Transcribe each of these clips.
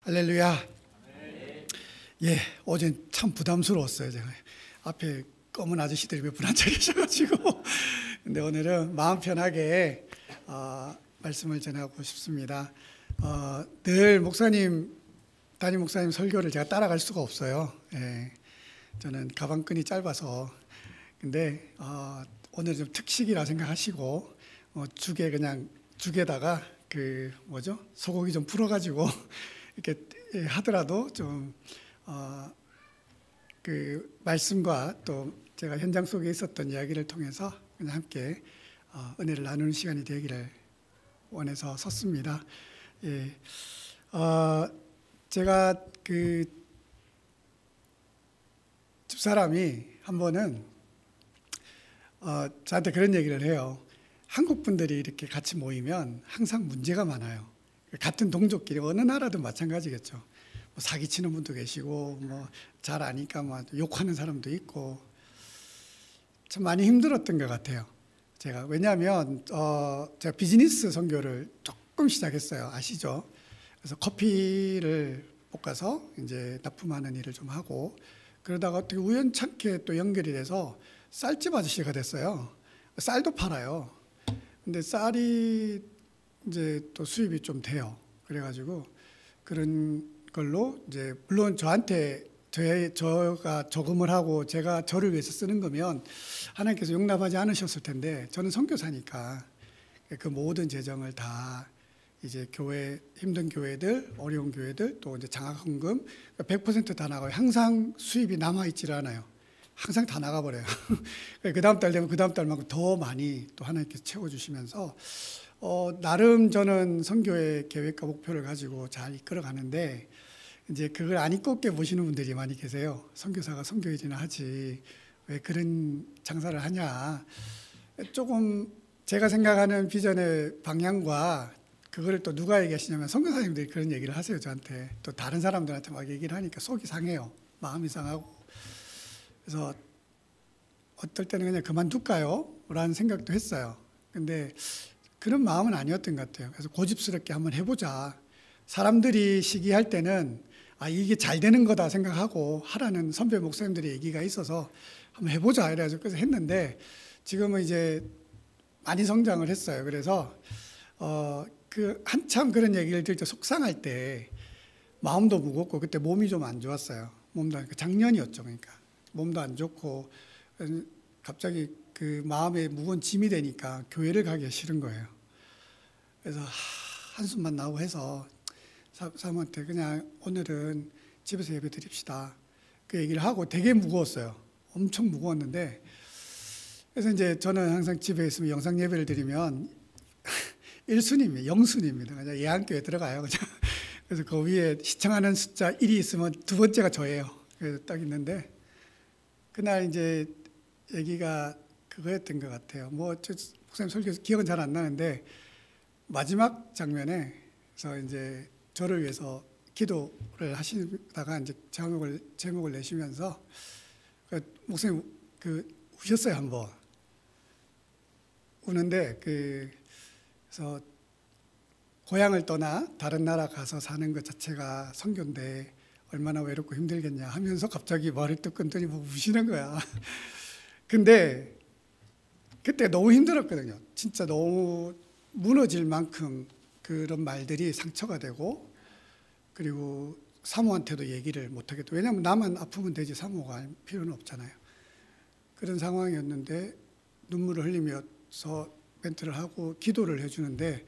할렐루야. 예, 어제 참 부담스러웠어요. 제가 앞에 검은 아저씨들이 몇 분 앉아 계셔가지고. 근데 오늘은 마음 편하게 말씀을 전하고 싶습니다. 늘 담임 목사님 설교를 제가 따라갈 수가 없어요. 예, 저는 가방끈이 짧아서. 근데 오늘 좀 특식이라 생각하시고 죽에다가 소고기 좀 풀어가지고 이렇게 하더라도 좀 그 말씀과 또 제가 현장 속에 있었던 이야기를 통해서 그냥 함께 은혜를 나누는 시간이 되기를 원해서 섰습니다. 예, 제가 그 집사람이 한 번은 저한테 그런 얘기를 해요. 한국 분들이 이렇게 같이 모이면 항상 문제가 많아요. 같은 동족끼리 어느 나라든 마찬가지겠죠. 뭐 사기치는 분도 계시고 뭐 잘 아니까 뭐 욕하는 사람도 있고 참 많이 힘들었던 것 같아요. 제가 왜냐하면 제가 비즈니스 선교를 조금 시작했어요. 아시죠? 그래서 커피를 볶아서 이제 납품하는 일을 좀 하고 그러다가 어떻게 우연찮게 또 연결이 돼서 쌀집 아저씨가 됐어요. 쌀도 팔아요. 근데 쌀이 이제 또 수입이 좀 돼요. 그래가지고 그런 걸로 이제 물론 저가 저금을 하고 제가 저를 위해서 쓰는 거면 하나님께서 용납하지 않으셨을 텐데 저는 선교사니까 그 모든 재정을 다 이제 교회 힘든 교회들, 어려운 교회들 또 이제 장학헌금 100% 다 나가요. 항상 수입이 남아 있질 않아요. 항상 다 나가버려요. 그 다음 달 되면 그 다음 달만큼 더 많이 또 하나님께서 채워주시면서 나름 저는 선교의 계획과 목표를 가지고 잘 이끌어가는데 이제 그걸 안 이끌게 보시는 분들이 많이 계세요. 선교사가 선교일이나 하지 왜 그런 장사를 하냐. 조금 제가 생각하는 비전의 방향과 그거를 또 누가 얘기하시냐면 선교사님들이 그런 얘기를 하세요. 저한테 또 다른 사람들한테 막 얘기를 하니까 속이 상해요. 마음이 상하고. 그래서 어떨 때는 그냥 그만둘까요? 라는 생각도 했어요. 근데 그런 마음은 아니었던 것 같아요. 그래서 고집스럽게 한번 해보자. 사람들이 시기할 때는 이게 잘 되는 거다 생각하고 하라는 선배 목사님들의 얘기가 있어서 한번 해보자 이래가지고 그래서 했는데 지금은 이제 많이 성장을 했어요. 그래서 그 한참 그런 얘기를 들을 때 속상할 때 마음도 무겁고 그때 몸이 좀 안 좋았어요. 몸도 작년이었죠. 그러니까 몸도 안 좋고 갑자기 그 마음에 무거운 짐이 되니까 교회를 가기가 싫은 거예요. 그래서 한숨만 나오고 해서 사모한테 그냥 오늘은 집에서 예배 드립시다. 그 얘기를 하고 되게 무거웠어요. 엄청 무거웠는데 그래서 이제 저는 항상 집에 있으면 영상 예배를 드리면 1순위입니다. 0순위입니다. 그냥 예안교회 들어가요. 그래서 그 위에 시청하는 숫자 1이 있으면 두 번째가 저예요. 그래서 딱 있는데 그날 이제 얘기가 그거였던 것 같아요. 목사님 설교에서 기억은 잘 안 나는데 마지막 장면에서 이제 저를 위해서 기도를 하시다가 이제 제목을 내시면서 목사님 우셨어요 한번. 우는데 그래서 고향을 떠나 다른 나라 가서 사는 것 자체가 선교인데 얼마나 외롭고 힘들겠냐 하면서 갑자기 말을 뚝 끊더니 우시는 거야. 근데 그때 너무 힘들었거든요. 진짜 너무 무너질 만큼 그런 말들이 상처가 되고 그리고 사모한테도 얘기를 못하겠다. 왜냐하면 나만 아프면 되지 사모가 할 필요는 없잖아요. 그런 상황이었는데 눈물을 흘리면서 멘트를 하고 기도를 해주는데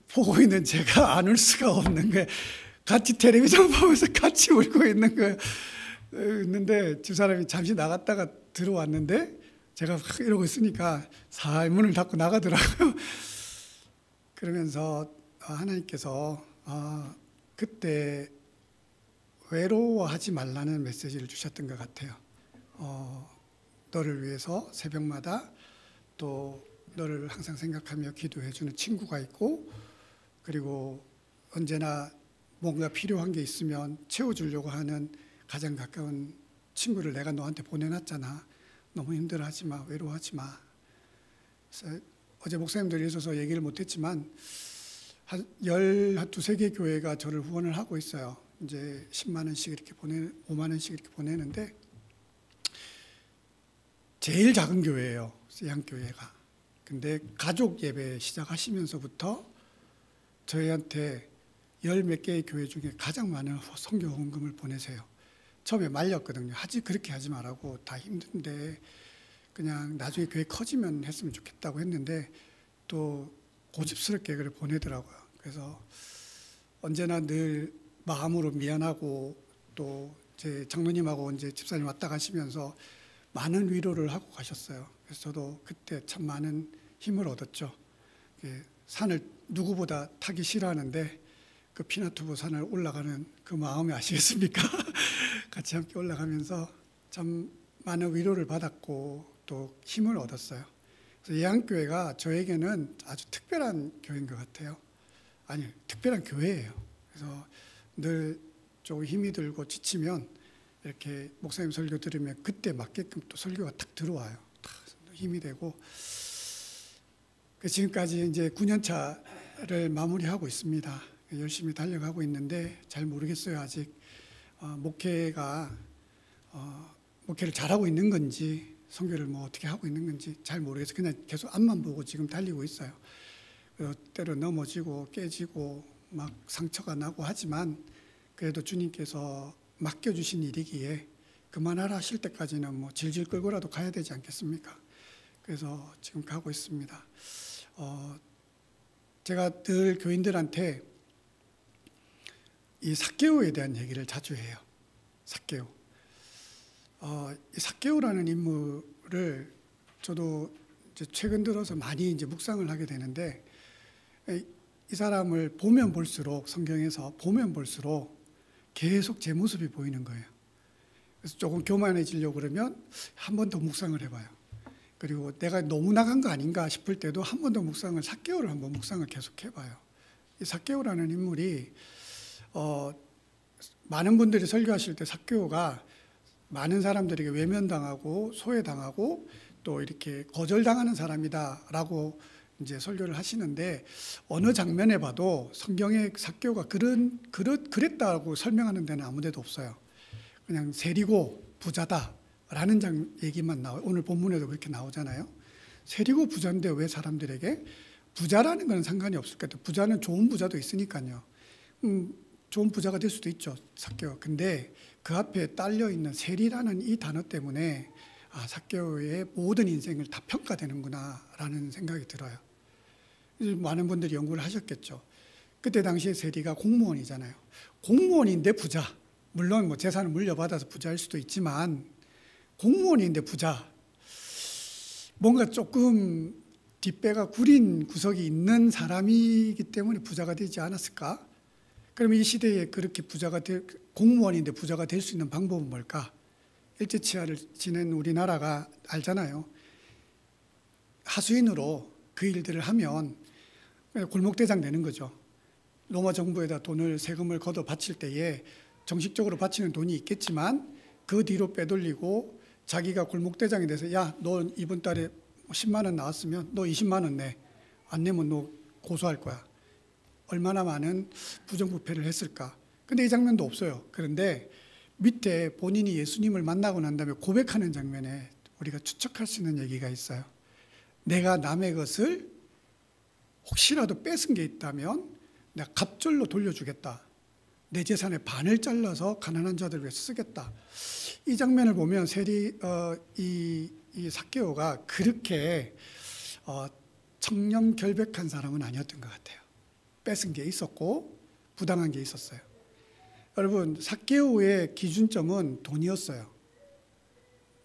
보고 있는 제가 안 울 수가 없는 거예요. 같이 텔레비전 보면서 같이 울고 있는 거예요. 있는데 집사람이 잠시 나갔다가 들어왔는데 제가 이러고 있으니까 살 문을 닫고 나가더라고요. 그러면서 하나님께서 그때 외로워하지 말라는 메시지를 주셨던 것 같아요. 너를 위해서 새벽마다 또 너를 항상 생각하며 기도해주는 친구가 있고 그리고 언제나 뭔가 필요한 게 있으면 채워주려고 하는 가장 가까운 친구를 내가 너한테 보내놨잖아. 너무 힘들어하지 마. 외로워하지 마. 그래서 어제 목사님들이 있어서 얘기를 못했지만 한 두세 개 교회가 저를 후원을 하고 있어요. 이제 10만 원씩 이렇게 5만 원씩 이렇게 보내는데 제일 작은 교회예요. 세양교회가. 근데 가족 예배 시작하시면서부터 저희한테 열 몇 개의 교회 중에 가장 많은 선교 헌금을 보내세요. 처음에 말렸거든요. 그렇게 하지 말라고, 다 힘든데 그냥 나중에 교회 커지면 했으면 좋겠다고 했는데 또 고집스럽게 그걸 보내더라고요. 그래서 언제나 늘 마음으로 미안하고 또 제 장로님하고 이제 집사님 왔다 가시면서 많은 위로를 하고 가셨어요. 그래서 저도 그때 참 많은 힘을 얻었죠. 산을 누구보다 타기 싫어하는데 그 피나투보 산을 올라가는 그 마음이 아시겠습니까? 같이 함께 올라가면서 참 많은 위로를 받았고 또 힘을 얻었어요. 그래서 예한교회가 저에게는 아주 특별한 교회인 것 같아요. 아니, 특별한 교회예요. 그래서 늘 조금 힘이 들고 지치면 이렇게 목사님 설교 들으면 그때 맞게끔 또 설교가 탁 들어와요. 탁 힘이 되고, 지금까지 이제 9년 차를 마무리하고 있습니다. 열심히 달려가고 있는데 잘 모르겠어요. 아직 목회를 잘하고 있는 건지 선교를 뭐 어떻게 하고 있는 건지 잘 모르겠어요. 그냥 계속 앞만 보고 지금 달리고 있어요. 때로 넘어지고 깨지고 막 상처가 나고 하지만 그래도 주님께서 맡겨주신 일이기에 그만하라 하실 때까지는 뭐 질질 끌고라도 가야 되지 않겠습니까? 그래서 지금 가고 있습니다. 제가 늘 교인들한테 이 삭개오에 대한 얘기를 자주 해요. 삭개오. 이 삭개오라는 인물을 저도 이제 최근 들어서 많이 이제 묵상을 하게 되는데, 이 사람을 보면 볼수록, 성경에서 보면 볼수록 계속 제 모습이 보이는 거예요. 그래서 조금 교만해지려고 그러면 한 번 더 묵상을 해봐요. 그리고 내가 너무 나간 거 아닌가 싶을 때도 한 번 더 삭개오를 한번 묵상을 계속 해봐요. 이 삭개오라는 인물이 많은 분들이 설교하실 때 삭개오가 많은 사람들에게 외면당하고 소외당하고 또 이렇게 거절당하는 사람이다라고 이제 설교를 하시는데, 어느 장면에 봐도 성경에 삭개오가 그랬다고 설명하는 데는 아무 데도 없어요. 그냥 세리고 부자다라는 얘기만 나와요. 오늘 본문에도 그렇게 나오잖아요. 세리고 부자인데 왜 사람들에게? 부자라는 건 상관이 없을 것 같아요. 부자는 좋은 부자도 있으니까요. 좋은 부자가 될 수도 있죠, 삭개오. 근데 그 앞에 딸려 있는 세리라는 이 단어 때문에 삭개오의 모든 인생을 다 평가되는구나라는 생각이 들어요. 많은 분들이 연구를 하셨겠죠. 그때 당시에 세리가 공무원이잖아요. 공무원인데 부자. 물론 뭐 재산을 물려받아서 부자일 수도 있지만 공무원인데 부자. 뭔가 조금 뒷배가 구린 구석이 있는 사람이기 때문에 부자가 되지 않았을까? 그러면 이 시대에 그렇게 공무원인데 부자가 될 수 있는 방법은 뭘까? 일제치하를 지낸 우리나라가 알잖아요. 하수인으로 그 일들을 하면 골목대장 되는 거죠. 로마 정부에다 세금을 걷어 바칠 때에 정식적으로 바치는 돈이 있겠지만 그 뒤로 빼돌리고 자기가 골목대장이 돼서, 야, 너 이번 달에 10만 원 나왔으면 너 20만 원 내. 안 내면 너 고소할 거야. 얼마나 많은 부정부패를 했을까. 근데 이 장면도 없어요. 그런데 밑에 본인이 예수님을 만나고 난 다음에 고백하는 장면에 우리가 추측할 수 있는 얘기가 있어요. 내가 남의 것을 혹시라도 뺏은 게 있다면 내가 갑절로 돌려주겠다. 내 재산의 반을 잘라서 가난한 자들 위해 쓰겠다. 이 장면을 보면 이 삭개오가 그렇게 청렴결백한 사람은 아니었던 것 같아요. 뺏은 게 있었고 부당한 게 있었어요. 여러분, 삭개오의 기준점은 돈이었어요.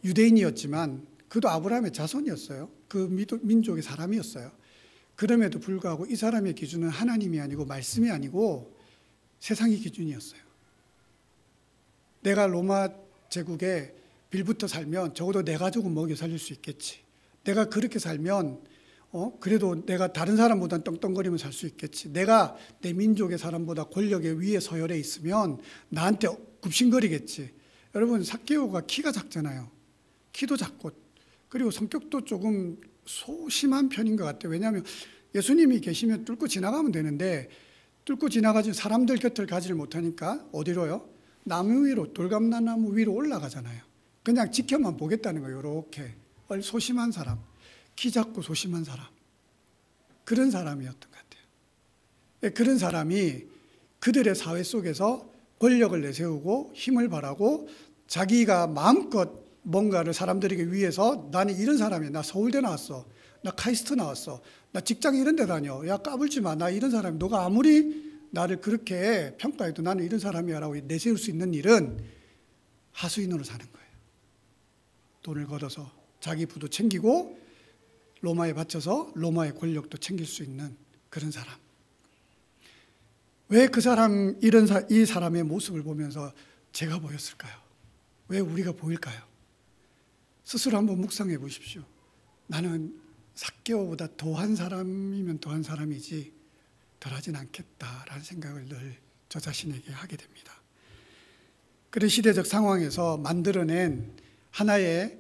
유대인이었지만 그도 아브라함의 자손이었어요. 그 민족의 사람이었어요. 그럼에도 불구하고 이 사람의 기준은 하나님이 아니고 말씀이 아니고 세상의 기준이었어요. 내가 로마 제국에 빌붙어 살면 적어도 내 가족은 먹여 살릴 수 있겠지. 내가 그렇게 살면 그래도 내가 다른 사람보다 떵떵거리면 살 수 있겠지. 내가 내 민족의 사람보다 권력의 위에 서열에 있으면 나한테 굽신거리겠지. 여러분, 삭개오가 키가 작잖아요. 키도 작고 그리고 성격도 조금 소심한 편인 것 같아요. 왜냐하면 예수님이 계시면 뚫고 지나가면 되는데 뚫고 지나가지 사람들 곁을 가지를 못하니까 어디로요? 나무 위로, 돌감나무 위로 올라가잖아요. 그냥 지켜만 보겠다는 거예요. 이렇게 소심한 사람, 키 작고 소심한 사람, 그런 사람이었던 것 같아요. 그런 사람이 그들의 사회 속에서 권력을 내세우고 힘을 발하고 자기가 마음껏 뭔가를 사람들에게 위해서 나는 이런 사람이야. 나 서울대 나왔어. 나 카이스트 나왔어. 나 직장 이런 데 다녀. 야, 까불지 마. 나 이런 사람이. 너가 아무리 나를 그렇게 평가해도 나는 이런 사람이야 라고 내세울 수 있는 일은 하수인으로 사는 거예요. 돈을 걷어서 자기 부도 챙기고 로마에 바쳐서 로마의 권력도 챙길 수 있는 그런 사람. 왜 그 사람, 이 사람의 모습을 보면서 제가 보였을까요? 왜 우리가 보일까요? 스스로 한번 묵상해 보십시오. 나는 삭개오보다 더한 사람이면 더한 사람이지 덜하진 않겠다라는 생각을 늘 저 자신에게 하게 됩니다. 그런 시대적 상황에서 만들어낸 하나의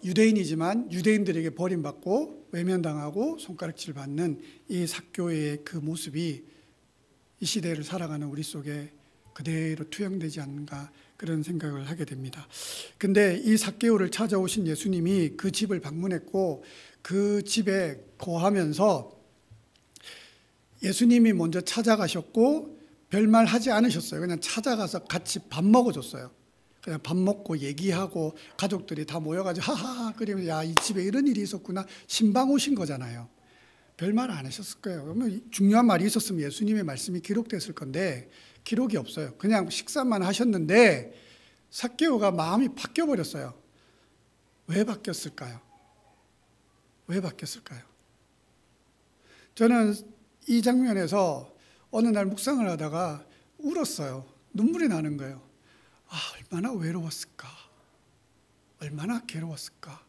유대인이지만 유대인들에게 버림받고 외면당하고 손가락질 받는 이 삭개오의 그 모습이 이 시대를 살아가는 우리 속에 그대로 투영되지 않는가 그런 생각을 하게 됩니다. 근데 이 삭개오를 찾아오신 예수님이 그 집을 방문했고 그 집에 거하면서 예수님이 먼저 찾아가셨고 별말 하지 않으셨어요. 그냥 찾아가서 같이 밥 먹어줬어요. 그냥 밥 먹고 얘기하고 가족들이 다 모여가지고 하하하 그러면 야, 이 집에 이런 일이 있었구나. 신방 오신 거잖아요. 별말 안 하셨을 거예요. 그러면 중요한 말이 있었으면 예수님의 말씀이 기록됐을 건데 기록이 없어요. 그냥 식사만 하셨는데 삭개오가 마음이 바뀌어버렸어요. 왜 바뀌었을까요? 왜 바뀌었을까요? 저는 이 장면에서 어느 날 묵상을 하다가 울었어요. 눈물이 나는 거예요. 아, 얼마나 외로웠을까? 얼마나 괴로웠을까?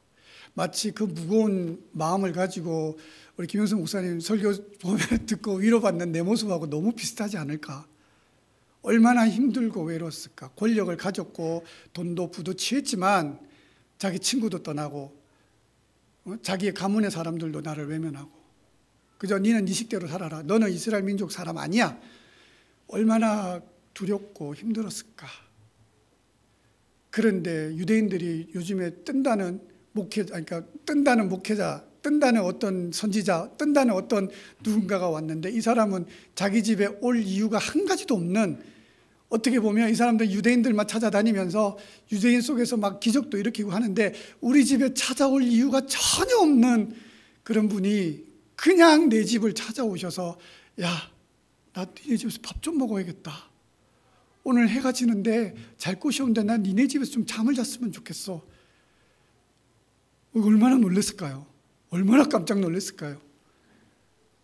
마치 그 무거운 마음을 가지고 우리 김영선 목사님 설교 보면 듣고 위로받는 내 모습하고 너무 비슷하지 않을까? 얼마나 힘들고 외로웠을까? 권력을 가졌고 돈도 부도 취했지만 자기 친구도 떠나고 자기의 가문의 사람들도 나를 외면하고 그저 니는 네 식대로 살아라. 너는 이스라엘 민족 사람 아니야. 얼마나 두렵고 힘들었을까? 그런데 유대인들이 요즘에 뜬다는 목회자, 뜬다는 어떤 선지자, 뜬다는 어떤 누군가가 왔는데 이 사람은 자기 집에 올 이유가 한 가지도 없는, 어떻게 보면 이 사람들 유대인들만 찾아다니면서 유대인 속에서 막 기적도 일으키고 하는데 우리 집에 찾아올 이유가 전혀 없는 그런 분이 그냥 내 집을 찾아오셔서 야, 나 니네 집에서 밥 좀 먹어야겠다. 오늘 해가 지는데 잘 곳이 없는데 난 니네 집에서 좀 잠을 잤으면 좋겠어. 얼마나 놀랐을까요? 얼마나 깜짝 놀랐을까요?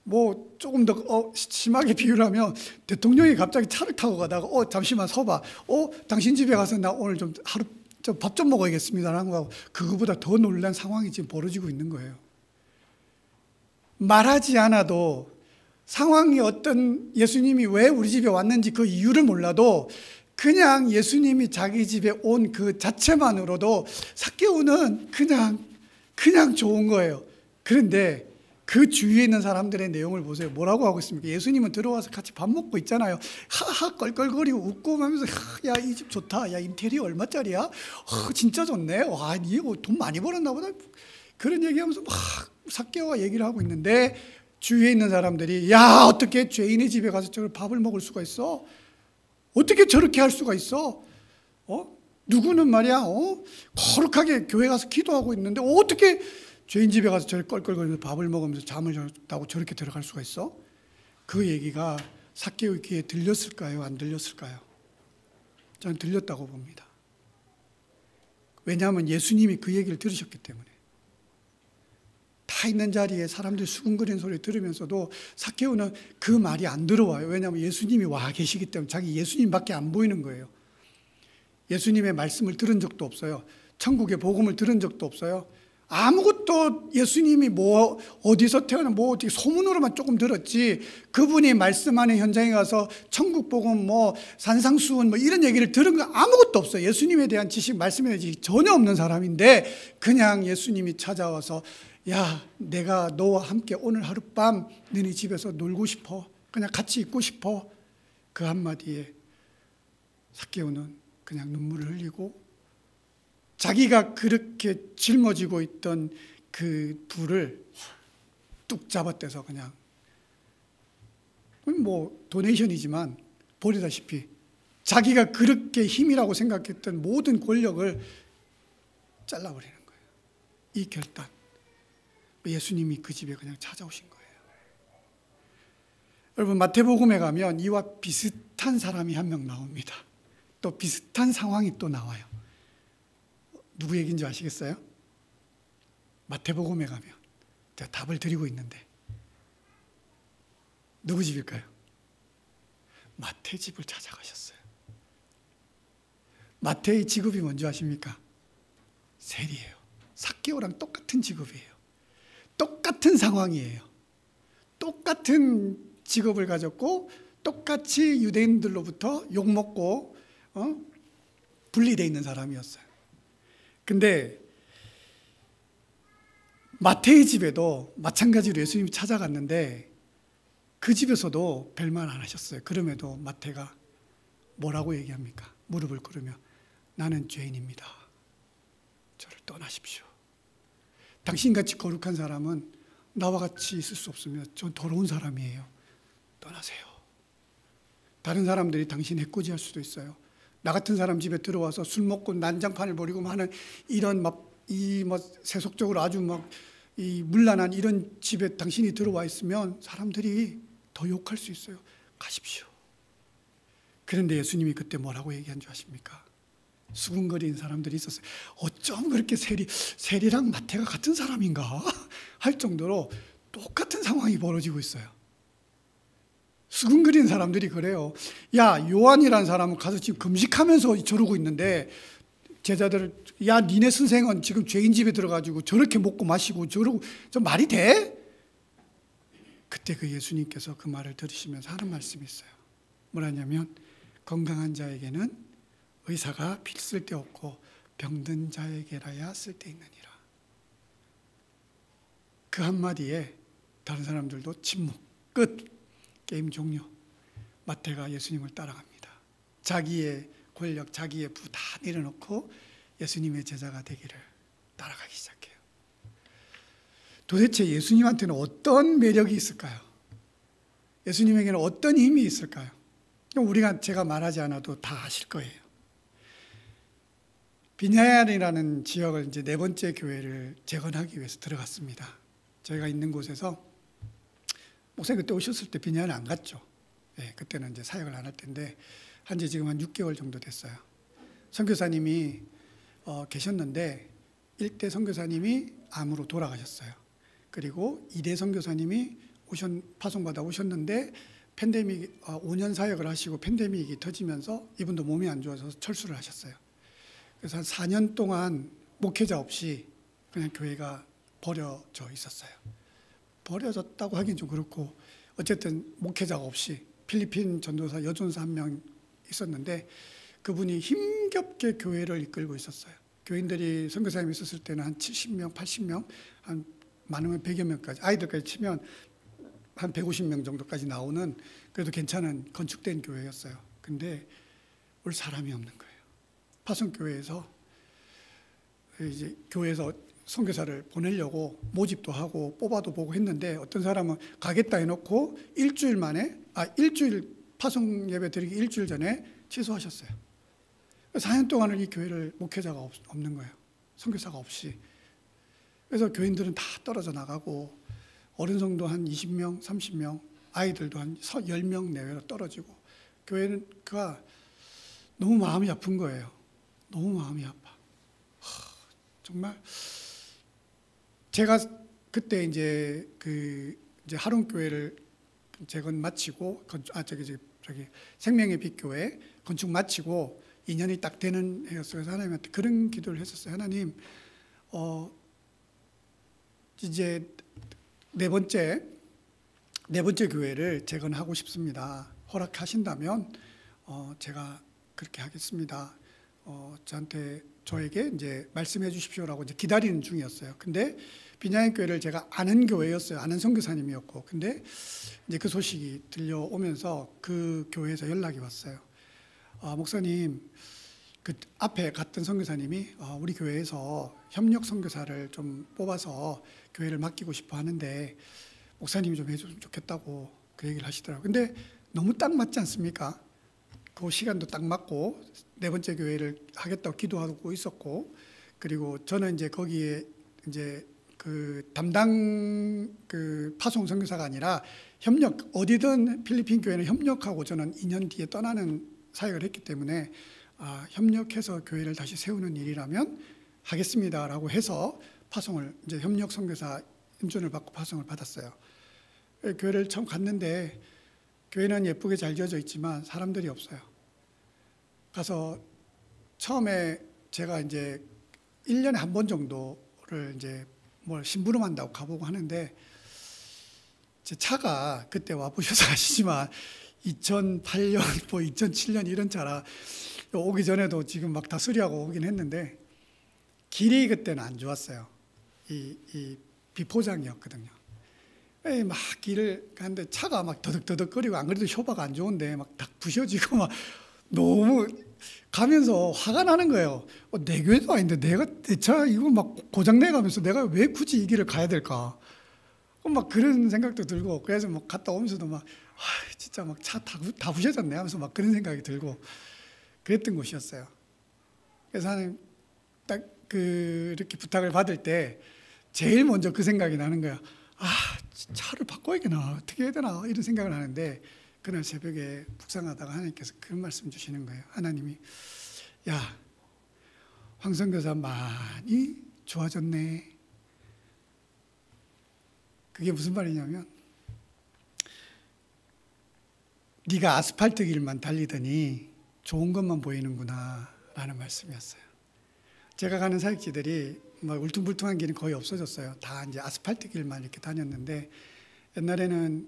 뭐 조금 더 심하게 비유를 하면 대통령이 갑자기 차를 타고 가다가 잠시만 서봐. 당신 집에 가서 나 오늘 좀 하루 밥 좀 먹어야겠습니다라는 거하고 그거보다 더 놀란 상황이 지금 벌어지고 있는 거예요. 말하지 않아도 상황이 어떤, 예수님이 왜 우리 집에 왔는지 그 이유를 몰라도 그냥 예수님이 자기 집에 온 그 자체만으로도 삭개오는 그냥 좋은 거예요. 그런데 그 주위에 있는 사람들의 내용을 보세요. 뭐라고 하고 있습니까? 예수님은 들어와서 같이 밥 먹고 있잖아요. 하하 껄껄거리고 웃고 하면서 야, 이 집 좋다. 야, 인테리어 얼마짜리야? 진짜 좋네. 와, 니 돈 많이 벌었나 보다. 그런 얘기하면서 막 삭개오가 얘기를 하고 있는데 주위에 있는 사람들이 야, 어떻게 죄인의 집에 가서 저걸 밥을 먹을 수가 있어? 어떻게 저렇게 할 수가 있어? 누구는 말이야 거룩하게 교회 가서 기도하고 있는데 어떻게 죄인 집에 가서 저렇게 껄껄거리면서 밥을 먹으면서 잠을 자고 저렇게 들어갈 수가 있어? 그 얘기가 삭개오의 귀에 들렸을까요? 안 들렸을까요? 저는 들렸다고 봅니다. 왜냐하면 예수님이 그 얘기를 들으셨기 때문에. 다 있는 자리에 사람들이 수군거리는 소리 들으면서도 삭개오는 그 말이 안 들어와요. 왜냐하면 예수님이 와 계시기 때문에 자기 예수님밖에 안 보이는 거예요. 예수님의 말씀을 들은 적도 없어요. 천국의 복음을 들은 적도 없어요. 아무것도 예수님이 뭐 어디서 태어나 뭐 어떻게 소문으로만 조금 들었지 그분이 말씀하는 현장에 가서 천국 복음 뭐 산상수훈 뭐 이런 얘기를 들은 거 아무것도 없어요. 예수님에 대한 지식 말씀에 대한 지식이 전혀 없는 사람인데 그냥 예수님이 찾아와서 야, 내가 너와 함께 오늘 하룻밤 너네 집에서 놀고 싶어. 그냥 같이 있고 싶어. 그 한마디에 삭개오는 그냥 눈물을 흘리고 자기가 그렇게 짊어지고 있던 그 불을 뚝 잡아떼서 그냥 뭐 도네이션이지만 버리다시피 자기가 그렇게 힘이라고 생각했던 모든 권력을 잘라버리는 거예요. 이 결단. 예수님이 그 집에 그냥 찾아오신 거예요. 여러분, 마태복음에 가면 이와 비슷한 사람이 한 명 나옵니다. 또 비슷한 상황이 또 나와요. 누구 얘기인지 아시겠어요? 마태복음에 가면 제가 답을 드리고 있는데 누구 집일까요? 마태 집을 찾아가셨어요. 마태의 직업이 뭔지 아십니까? 세리예요. 삭개오랑 똑같은 직업이에요. 똑같은 상황이에요. 똑같은 직업을 가졌고 똑같이 유대인들로부터 욕먹고 분리되어 있는 사람이었어요. 근데 마태의 집에도 마찬가지로 예수님이 찾아갔는데 그 집에서도 별말 안 하셨어요. 그럼에도 마태가 뭐라고 얘기합니까? 무릎을 꿇으며 나는 죄인입니다. 저를 떠나십시오. 당신같이 거룩한 사람은 나와 같이 있을 수 없으며 전 더러운 사람이에요. 떠나세요. 다른 사람들이 당신 해코지할 수도 있어요. 나 같은 사람 집에 들어와서 술 먹고 난장판을 벌이고 하는 이런 세속적으로 아주 이 문란한 이런 집에 당신이 들어와 있으면 사람들이 더 욕할 수 있어요. 가십시오. 그런데 예수님이 그때 뭐라고 얘기한 줄 아십니까? 수군거리는 사람들이 있었어요. 어쩜 그렇게 세리랑 마태가 같은 사람인가 할 정도로 똑같은 상황이 벌어지고 있어요. 수군거리는 사람들이 그래요. 야, 요한이라는 사람은 가서 지금 금식하면서 저러고 있는데 제자들을 야, 니네 선생은 지금 죄인 집에 들어가지고 저렇게 먹고 마시고 저러고 저 말이 돼? 그때 그 예수님께서 그 말을 들으시면서 하는 말씀이 있어요. 뭐라냐면 건강한 자에게는 의사가 쓸데없고 병든 자에게라야 쓸데있느니라. 그 한마디에 다른 사람들도 침묵. 끝. 게임 종료. 마태가 예수님을 따라갑니다. 자기의 권력, 자기의 부 다 내려놓고 예수님의 제자가 되기를 따라가기 시작해요. 도대체 예수님한테는 어떤 매력이 있을까요? 예수님에게는 어떤 힘이 있을까요? 제가 말하지 않아도 다 아실 거예요. 비냐얀이라는 지역을 이제 네 번째 교회를 재건하기 위해서 들어갔습니다. 저희가 있는 곳에서 목사님 그때 오셨을 때 비냐얀 안 갔죠. 네, 그때는 이제 사역을 안 할 텐데 한지 지금 한 6개월 정도 됐어요. 선교사님이 계셨는데 1대 선교사님이 암으로 돌아가셨어요. 그리고 2대 선교사님이 파송받아 오셨는데 팬데믹 5년 사역을 하시고 팬데믹이 터지면서 이분도 몸이 안 좋아서 철수를 하셨어요. 그래서 한 4년 동안 목회자 없이 그냥 교회가 버려져 있었어요. 버려졌다고 하긴 좀 그렇고 어쨌든 목회자가 없이 필리핀 전도사 여전사 한 명 있었는데 그분이 힘겹게 교회를 이끌고 있었어요. 교인들이 선교사님이 있었을 때는 한 70명, 80명, 한 많으면 100여 명까지 아이들까지 치면 한 150명 정도까지 나오는 그래도 괜찮은 건축된 교회였어요. 근데 올 사람이 없는 거예요. 파송교회에서 이제 교회에서 선교사를 보내려고 모집도 하고 뽑아도 보고 했는데 어떤 사람은 가겠다 해놓고 일주일 파송 예배 드리기 일주일 전에 취소하셨어요. 4년 동안은 이 교회를 목회자가 없는 거예요. 선교사가 없이. 그래서 교인들은 다 떨어져 나가고 어른 성도 한 20명, 30명, 아이들도 한 10명 내외로 떨어지고 교회가 너무 마음이 아픈 거예요. 너무 마음이 아파. 정말 제가 그때 이제 하론 교회를 재건 마치고 생명의 빛 교회 건축 마치고 2년이 딱 되는 해였어요. 그래서 하나님한테 그런 기도를 했었어요. 하나님, 이제 네 번째 교회를 재건하고 싶습니다. 허락하신다면 제가 그렇게 하겠습니다. 저에게 이제 말씀해 주십시오라고 이제 기다리는 중이었어요. 근데 빈야인 교회를 제가 아는 교회였어요. 아는 선교사님이었고, 근데 이제 그 소식이 들려오면서 그 교회에서 연락이 왔어요. 목사님, 그 앞에 갔던 선교사님이 우리 교회에서 협력 선교사를 좀 뽑아서 교회를 맡기고 싶어 하는데 목사님이 좀 해줬으면 좋겠다고 그 얘기를 하시더라고요. 근데 너무 딱 맞지 않습니까? 그 시간도 딱 맞고 네 번째 교회를 하겠다고 기도하고 있었고, 그리고 저는 이제 거기에 이제 그 담당 그 파송 선교사가 아니라 협력, 어디든 필리핀 교회는 협력하고 저는 2년 뒤에 떠나는 사역을 했기 때문에 협력해서 교회를 다시 세우는 일이라면 하겠습니다라고 해서 파송을 이제 협력 선교사 인준을 받고 파송을 받았어요. 교회를 처음 갔는데 교회는 예쁘게 잘 지어져 있지만 사람들이 없어요. 가서 처음에 제가 이제 1년에 한 번 정도를 이제 뭘 심부름한다고 가보고 하는데, 제 차가 그때 와보셔서 아시지만 2008년, 뭐 2007년 이런 차라 오기 전에도 지금 막 다 수리하고 오긴 했는데 길이 그때는 안 좋았어요. 이 비포장이었거든요. 막 길을 가는데 차가 막 더덕더덕거리고, 안 그래도 쇼바가 안 좋은데 막 다 부셔지고 막 너무 가면서 화가 나는 거예요. 내 교회도 아닌데 내가 내 차 이거 막 고장내 가면서 내가 왜 굳이 이 길을 가야 될까? 막 그런 생각도 들고, 그래서 막 갔다 오면서도 막 진짜 막 차 다 부셔졌네 하면서 막 그런 생각이 들고 그랬던 곳이었어요. 그래서 하나님 딱 그렇게 부탁을 받을 때 제일 먼저 그 생각이 나는 거야. 차를 바꿔야겠나, 어떻게 해야 되나, 이런 생각을 하는데 그날 새벽에 묵상하다가 하나님께서 그런 말씀 주시는 거예요. 하나님이, 야, 황 선교사 많이 좋아졌네. 그게 무슨 말이냐면, 네가 아스팔트 길만 달리더니 좋은 것만 보이는구나 라는 말씀이었어요. 제가 가는 사역지들이 막 울퉁불퉁한 길은 거의 없어졌어요. 다 이제 아스팔트 길만 이렇게 다녔는데, 옛날에는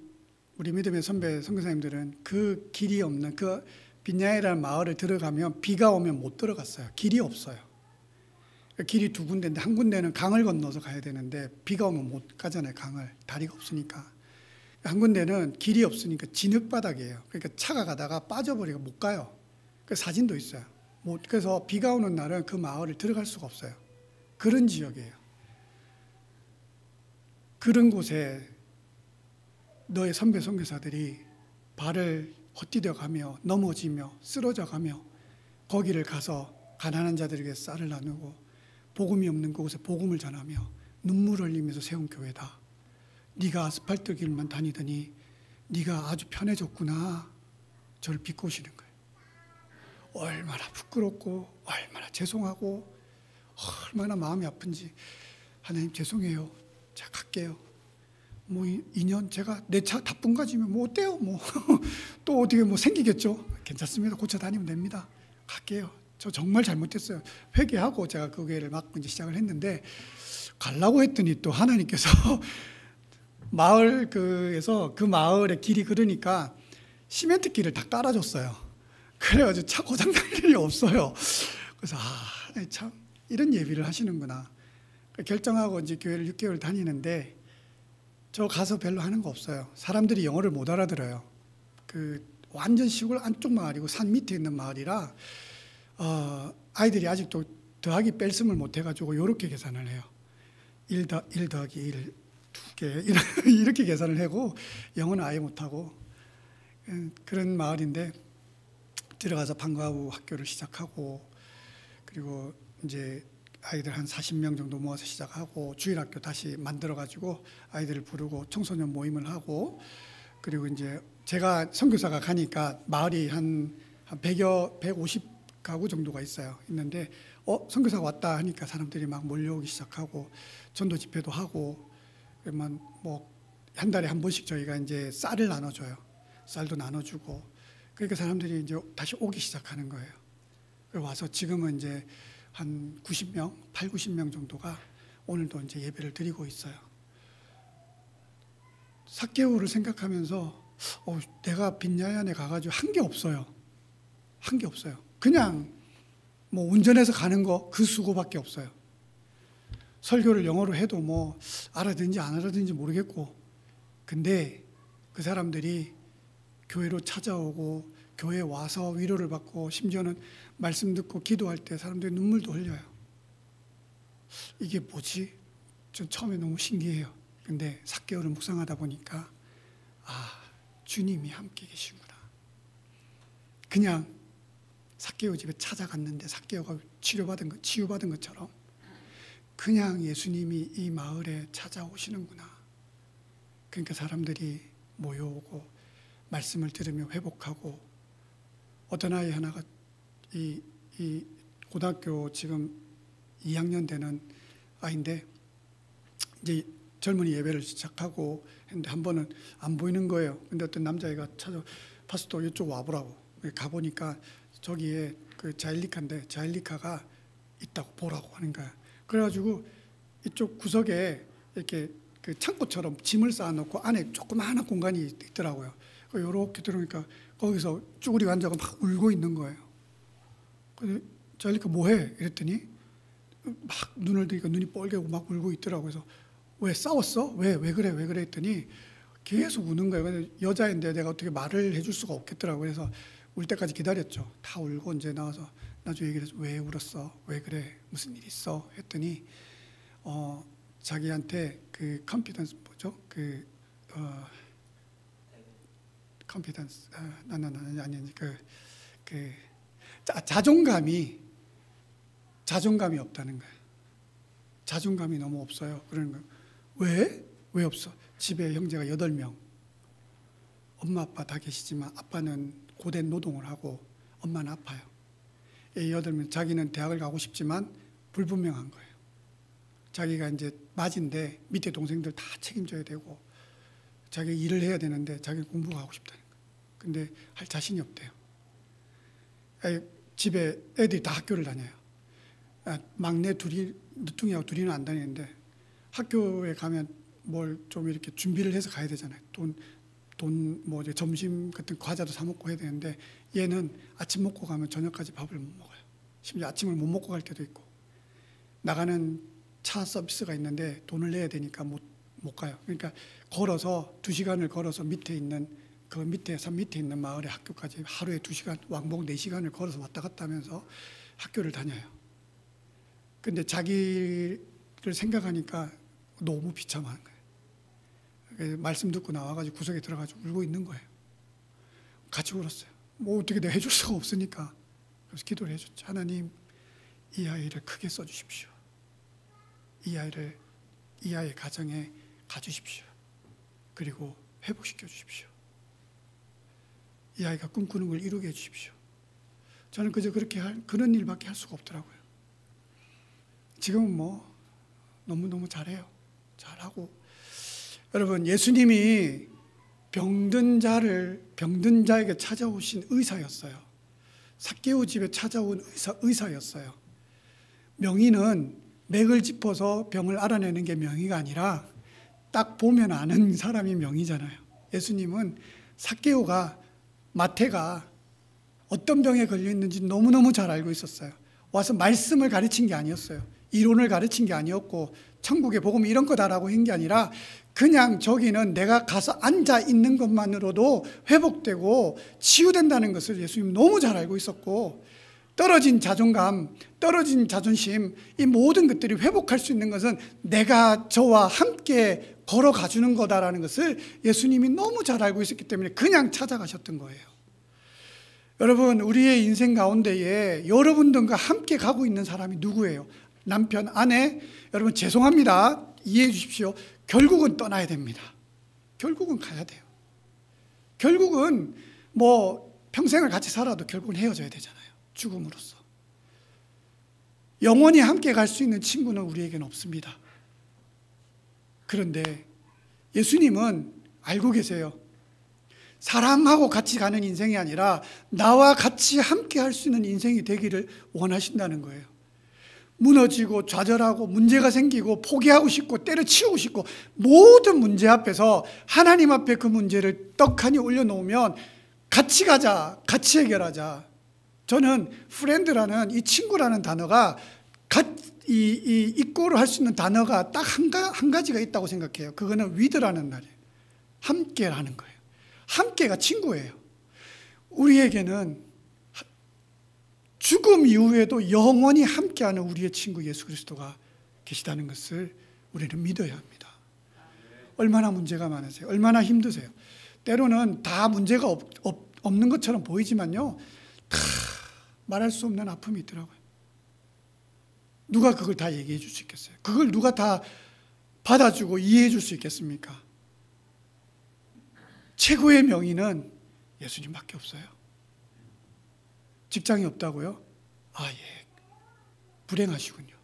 우리 믿음의 선배 선교사님들은 그 길이 없는 그 빈야이라는 마을을 들어가면 비가 오면 못 들어갔어요. 길이 없어요. 길이 두 군데인데 한 군데는 강을 건너서 가야 되는데 비가 오면 못 가잖아요. 강을, 다리가 없으니까. 한 군데는 길이 없으니까 진흙바닥이에요. 그러니까 차가 가다가 빠져버리고 못 가요. 그 사진도 있어요. 그래서 비가 오는 날은 그 마을을 들어갈 수가 없어요. 그런 지역이에요. 그런 곳에 너의 선배 선교사들이 발을 헛디뎌 가며 넘어지며 쓰러져 가며 거기를 가서 가난한 자들에게 쌀을 나누고 복음이 없는 곳에 복음을 전하며 눈물 흘리면서 세운 교회다. 네가 아스팔트 길만 다니더니 네가 아주 편해졌구나. 저를 비꼬시는 거예요. 얼마나 부끄럽고 얼마나 죄송하고 얼마나 마음이 아픈지. 하나님 죄송해요. 자, 갈게요. 뭐 2년 제가 내 차 다 뿡가지면 뭐 어때요? 뭐 또 어떻게 뭐 생기겠죠? 괜찮습니다. 고쳐 다니면 됩니다. 갈게요. 저 정말 잘못했어요. 회개하고 제가 그 교회를 막 이제 시작을 했는데, 가려고 했더니 또 하나님께서 마을에서 그 마을의 길이 그러니까 시멘트 길을 다 깔아줬어요. 그래가지고 차 고장 날 일이 없어요. 그래서 참 이런 예비를 하시는구나. 결정하고 이제 교회를 6개월 다니는데 저 가서 별로 하는 거 없어요. 사람들이 영어를 못 알아들어요. 그 완전 시골 안쪽 마을이고 산 밑에 있는 마을이라 아이들이 아직도 더하기 뺄셈을 못 해가지고 이렇게 계산을 해요. 1 더하기 1 2개 이렇게 계산을 하고 영어는 아예 못하고 그런 마을인데, 들어가서 방과 후 학교를 시작하고, 그리고 이제 아이들 한 40명 정도 모아서 시작하고 주일학교 다시 만들어가지고 아이들을 부르고 청소년 모임을 하고, 그리고 이제 제가 선교사가 가니까 마을이 한 150가구 정도가 있는데 선교사가 왔다 하니까 사람들이 막 몰려오기 시작하고 전도 집회도 하고, 그러면 뭐 한 달에 한 번씩 저희가 이제 쌀을 나눠줘요. 쌀도 나눠주고, 그러니까 사람들이 이제 다시 오기 시작하는 거예요. 와서 지금은 이제 한 90명, 80-90명 정도가 오늘도 이제 예배를 드리고 있어요. 삭개오를 생각하면서 내가 빈야얀에 가가지고 한 게 없어요. 한 게 없어요. 그냥 뭐 운전해서 가는 거 그 수고밖에 없어요. 설교를 영어로 해도 뭐 알아듣는지 안 알아듣는지 모르겠고, 근데 그 사람들이 교회로 찾아오고 교회에 와서 위로를 받고 심지어는 말씀 듣고 기도할 때 사람들이 눈물도 흘려요. 이게 뭐지? 전 처음에 너무 신기해요. 근데 삭개오를 묵상하다 보니까 주님이 함께 계시구나. 그냥 삭개오 집에 찾아갔는데 삭개오가 치유받은 것처럼 그냥 예수님이 이 마을에 찾아오시는구나. 그러니까 사람들이 모여오고 말씀을 들으며 회복하고, 어떤 아이 하나가 이 고등학교 지금 2학년 되는 아이인데 이제 젊은이 예배를 시작하고 했는데 한 번은 안 보이는 거예요. 근데 어떤 남자애가 파스tor 이쪽 와보라고. 가보니까 저기에 그 자일리카인데 자일리카가 있다고 보라고 하는 거야. 그래가지고 이쪽 구석에 이렇게 그 창고처럼 짐을 쌓아놓고 안에 조그마한 공간이 있더라고요. 이렇게 들어오니까 거기서 쭈그리고 앉아서 막 울고 있는 거예요. 그래서 자일리카 뭐해? 이랬더니 막 눈을 들니까 눈이 뻘개고 막 울고 있더라고요. 그래서 왜 싸웠어? 왜 그래? 왜 그래? 했더니 계속 우는 거예요. 그래서 여자인데 내가 어떻게 말을 해줄 수가 없겠더라고요. 그래서 울 때까지 기다렸죠. 다 울고 이제 나와서 나중에 얘기를 해서 왜 울었어? 왜 그래? 무슨 일 있어? 했더니 자기한테 그 컨피던스 뭐죠? 컨피던스 아니 자존감이 없다는 거예요. 자존감이 너무 없어요. 그러는 거예요. 왜 없어? 집에 형제가 8명. 엄마 아빠 다 계시지만 아빠는 고된 노동을 하고 엄마는 아파요. 8명. 자기는 대학을 가고 싶지만 불분명한 거예요. 자기가 이제 맞인데 밑에 동생들 다 책임져야 되고 자기가 일을 해야 되는데 자기는 공부가 하고 싶다는 거예요. 근데 할 자신이 없대요. 집에 애들이 다 학교를 다녀요. 막내 둘이, 늦둥이하고 둘이는 안 다니는데 학교에 가면 뭘 좀 이렇게 준비를 해서 가야 되잖아요. 뭐 점심 같은 과자도 사 먹고 해야 되는데 얘는 아침 먹고 가면 저녁까지 밥을 못 먹어요. 심지어 아침을 못 먹고 갈 때도 있고, 나가는 차 서비스가 있는데 돈을 내야 되니까 못 가요. 그러니까 걸어서 2시간을 걸어서 밑에 있는 산 밑에 있는 마을의 학교까지 하루에 2시간, 왕복 4시간을 걸어서 왔다 갔다 하면서 학교를 다녀요. 근데 자기를 생각하니까 너무 비참한 거예요. 말씀 듣고 나와가지고 구석에 들어가지고 울고 있는 거예요. 같이 울었어요. 뭐 어떻게 내가 해줄 수가 없으니까. 그래서 기도를 해줬죠. 하나님, 이 아이를 크게 써주십시오. 이 아이의 가정에 가주십시오. 그리고 회복시켜 주십시오. 이 아이가 꿈꾸는 걸 이루게 해주십시오. 저는 그저 그런 일밖에 할 수가 없더라고요. 지금은 뭐 너무너무 잘해요. 잘하고. 여러분, 예수님이 병든 자에게 찾아오신 의사였어요. 삭개오 집에 찾아온 의사였어요. 명의는 맥을 짚어서 병을 알아내는 게 명의가 아니라 딱 보면 아는 사람이 명의잖아요. 예수님은 마태가 어떤 병에 걸려 있는지 너무너무 잘 알고 있었어요. 와서 말씀을 가르친 게 아니었어요. 이론을 가르친 게 아니었고 천국의 복음이 이런 거다라고 한 게 아니라 그냥 저기는 내가 가서 앉아 있는 것만으로도 회복되고 치유된다는 것을 예수님 너무 잘 알고 있었고, 떨어진 자존감, 떨어진 자존심, 이 모든 것들이 회복할 수 있는 것은 내가 저와 함께 걸어가 주는 거다라는 것을 예수님이 너무 잘 알고 있었기 때문에 그냥 찾아가셨던 거예요. 여러분, 우리의 인생 가운데에 여러분들과 함께 가고 있는 사람이 누구예요? 남편, 아내. 여러분, 죄송합니다. 이해해 주십시오. 결국은 떠나야 됩니다. 결국은 가야 돼요. 결국은 뭐 평생을 같이 살아도 결국은 헤어져야 되잖아요. 죽음으로써. 영원히 함께 갈 수 있는 친구는 우리에게는 없습니다. 그런데 예수님은 알고 계세요. 사람하고 같이 가는 인생이 아니라 나와 같이 함께 할 수 있는 인생이 되기를 원하신다는 거예요. 무너지고 좌절하고 문제가 생기고 포기하고 싶고 때려치우고 싶고 모든 문제 앞에서 하나님 앞에 그 문제를 떡하니 올려놓으면 같이 가자, 같이 해결하자. 저는 프렌드라는 이 친구라는 단어가 이꼬를 할 수 있는 단어가 딱 한 가지가 있다고 생각해요. 그거는 위드라는 말이에요. 함께라는 거예요. 함께가 친구예요. 우리에게는 죽음 이후에도 영원히 함께하는 우리의 친구 예수 그리스도가 계시다는 것을 우리는 믿어야 합니다. 얼마나 문제가 많으세요? 얼마나 힘드세요? 때로는 다 문제가 없는 것처럼 보이지만요, 다 말할 수 없는 아픔이 있더라고요. 누가 그걸 다 얘기해 줄 수 있겠어요? 그걸 누가 다 받아주고 이해해 줄 수 있겠습니까? 최고의 명의는 예수님밖에 없어요. 직장이 없다고요? 아, 예. 불행하시군요.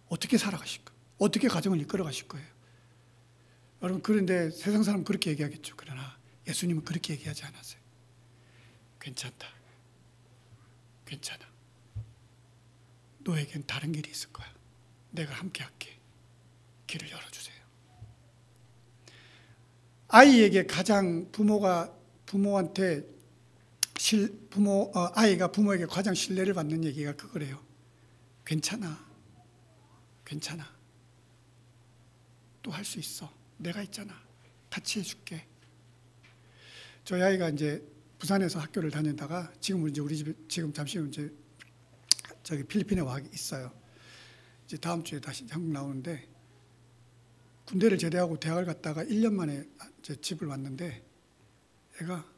어떻게 살아가실 거예요? 어떻게 가정을 이끌어 가실 거예요? 여러분, 그런데 세상 사람은 그렇게 얘기하겠죠. 그러나 예수님은 그렇게 얘기하지 않았어요. 괜찮다. 괜찮아. 너에겐 다른 길이 있을 거야. 내가 함께 할게. 길을 열어주세요. 아이에게 가장 아이가 부모에게 가장 신뢰를 받는 얘기가 그거래요. 괜찮아. 괜찮아. 또 할 수 있어. 내가 있잖아. 같이 해줄게. 저희 아이가 이제 부산에서 학교를 다니다가 지금 이제 우리 집에 지금 잠시 이제 저기 필리핀에 와 있어요. 이제 다음 주에 다시 한국 나오는데, 군대를 제대하고 대학을 갔다가 1년 만에 이제 집을 왔는데 애가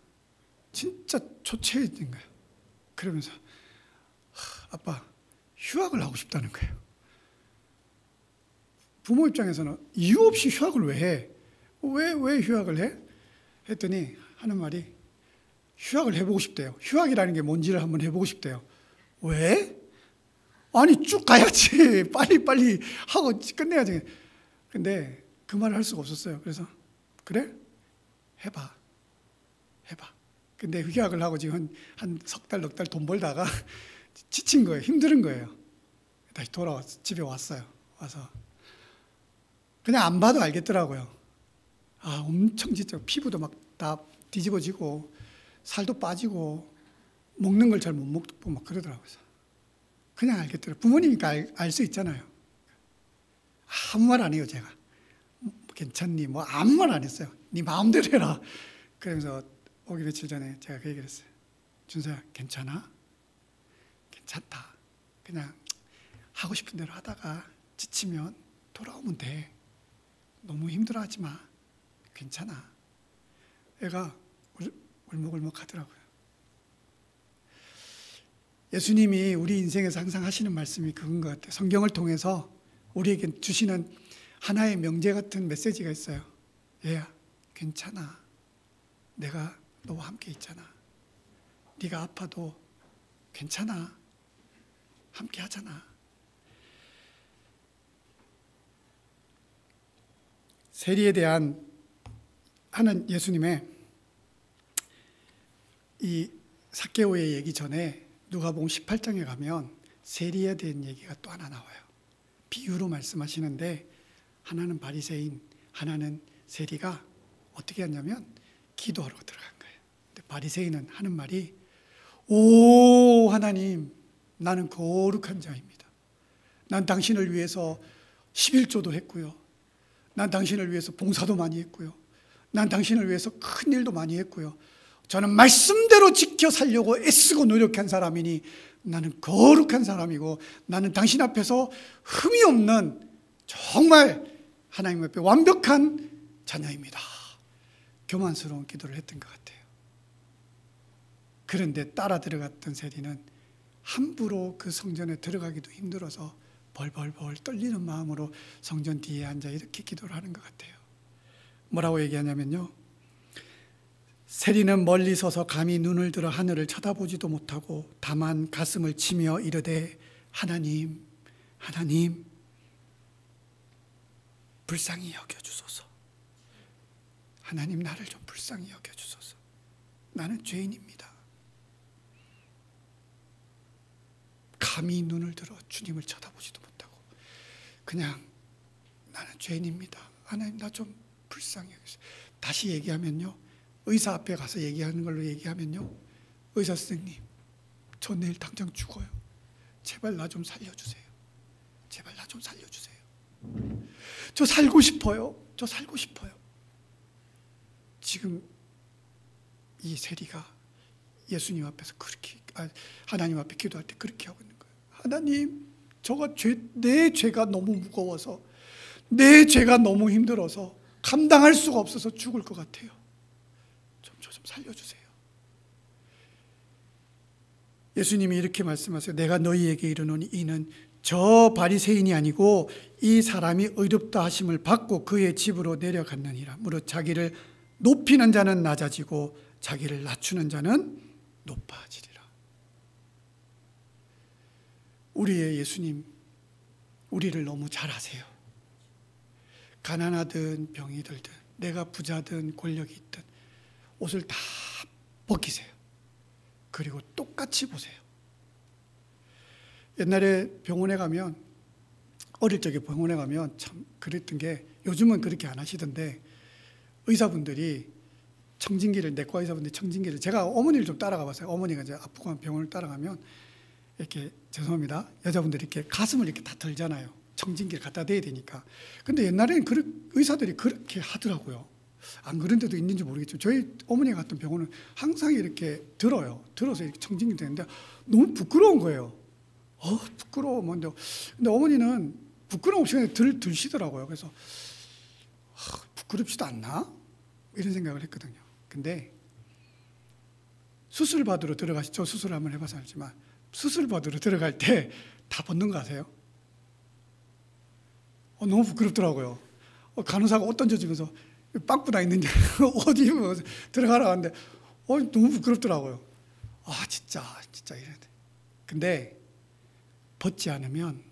진짜 초췌해진 거예요. 그러면서 아빠, 휴학을 하고 싶다는 거예요. 부모 입장에서는 이유 없이 휴학을 왜 해? 왜 휴학을 해? 했더니 하는 말이 휴학을 해보고 싶대요. 휴학이라는 게 뭔지를 한번 해보고 싶대요. 왜? 아니, 쭉 가야지. 빨리 하고 끝내야지. 근데 그 말을 할 수가 없었어요. 그래서 그래? 해봐. 근데 휴학을 하고 지금 한 석 달, 넉 달 돈 벌다가 지친 거예요. 힘든 거예요. 다시 돌아와서 집에 왔어요. 와서 그냥 안 봐도 알겠더라고요. 아, 엄청 지쳐. 피부도 막 다 뒤집어지고 살도 빠지고 먹는 걸 잘 못 먹고 막 그러더라고요. 그냥 알겠더라고요. 부모님이니까 알 수 있잖아요. 아무 말 안 해요, 제가. 괜찮니? 뭐 아무 말 안 했어요. 네 마음대로 해라. 그러면서 오기 며칠 전에 제가 그 얘기를 했어요. 준서야, 괜찮아? 괜찮다. 그냥 하고 싶은 대로 하다가 지치면 돌아오면 돼. 너무 힘들어하지 마. 괜찮아. 애가 울먹울먹 하더라고요. 예수님이 우리 인생에서 항상 하시는 말씀이 그건 것 같아요. 성경을 통해서 우리에게 주시는 하나의 명제 같은 메시지가 있어요. 얘야, 괜찮아. 내가 너와 함께 있잖아. 네가 아파도 괜찮아. 함께 하잖아. 세리에 대한 하는 예수님의 이 삭개오의 얘기 전에 누가복음 18장에 가면 세리에 대한 얘기가 또 하나 나와요. 비유로 말씀하시는데 하나는 바리새인, 하나는 세리가 어떻게 했냐면 기도하러 들어간 거예요. 근데 바리새인은 하는 말이 오 하나님, 나는 거룩한 자입니다. 난 당신을 위해서 11조도 했고요. 난 당신을 위해서 봉사도 많이 했고요. 난 당신을 위해서 큰 일도 많이 했고요. 저는 말씀대로 지켜 살려고 애쓰고 노력한 사람이니 나는 거룩한 사람이고 나는 당신 앞에서 흠이 없는 정말 하나님 앞에 완벽한 자녀입니다. 교만스러운 기도를 했던 것 같아요. 그런데 따라 들어갔던 세리는 함부로 그 성전에 들어가기도 힘들어서 벌벌벌 떨리는 마음으로 성전 뒤에 앉아 이렇게 기도를 하는 것 같아요. 뭐라고 얘기하냐면요, 세리는 멀리 서서 감히 눈을 들어 하늘을 쳐다보지도 못하고 다만 가슴을 치며 이르되 하나님, 하나님 불쌍히 여겨주소서. 하나님, 나를 좀 불쌍히 여겨주소서. 나는 죄인입니다. 감히 눈을 들어 주님을 쳐다보지도 못하고 그냥 나는 죄인입니다. 하나님, 나 좀 불쌍히 여겨주세요. 다시 얘기하면요, 의사 앞에 가서 얘기하는 걸로 얘기하면요, 의사 선생님, 저 내일 당장 죽어요. 제발 나 좀 살려주세요. 제발 나 좀 살려주세요. 저 살고 싶어요. 저 살고 싶어요. 지금 이 세리가 예수님 앞에서 그렇게, 하나님 앞에 기도할 때 그렇게 하고 있는 거예요. 하나님, 내 죄가 너무 무거워서, 내 죄가 너무 힘들어서 감당할 수가 없어서 죽을 것 같아요. 저 좀 살려주세요. 예수님이 이렇게 말씀하세요. 내가 너희에게 이르노니 이는 저 바리새인이 아니고 이 사람이 의롭다 하심을 받고 그의 집으로 내려갔느니라. 무릇 자기를 높이는 자는 낮아지고 자기를 낮추는 자는 높아지리라. 우리의 예수님, 우리를 너무 잘 아세요. 가난하든 병이 들든 내가 부자든 권력이 있든 옷을 다 벗기세요. 그리고 똑같이 보세요. 옛날에 병원에 가면, 어릴 적에 병원에 가면 참 그랬던 게, 요즘은 그렇게 안 하시던데, 의사분들이 청진기를, 내과 의사분들이 청진기를, 제가 어머니를 좀 따라가 봤어요. 어머니가 이제 아프고 병원을 따라가면 이렇게, 죄송합니다, 여자분들이 이렇게 가슴을 이렇게 다 들잖아요. 청진기를 갖다 대야 되니까. 근데 옛날에는 의사들이 그렇게 하더라고요. 안 그런 데도 있는지 모르겠지만 저희 어머니가 갔던 병원은 항상 이렇게 들어요. 들어서 이렇게 청진기 되는데 너무 부끄러운 거예요. 부끄러워. 근데 어머니는 부끄러움 없이 그냥 들시더라고요. 그래서 부끄럽지도 않나? 이런 생각을 했거든요. 근데 수술 받으러 저 수술을 한번 해봐서 알지만, 수술 받으러 들어갈 때 다 벗는 거 아세요? 너무 부끄럽더라고요. 간호사가 옷 던져주면서 빵꾸나 있는지 옷 입으면서 들어가라 하는데 너무 부끄럽더라고요. 진짜 이래. 근데 벗지 않으면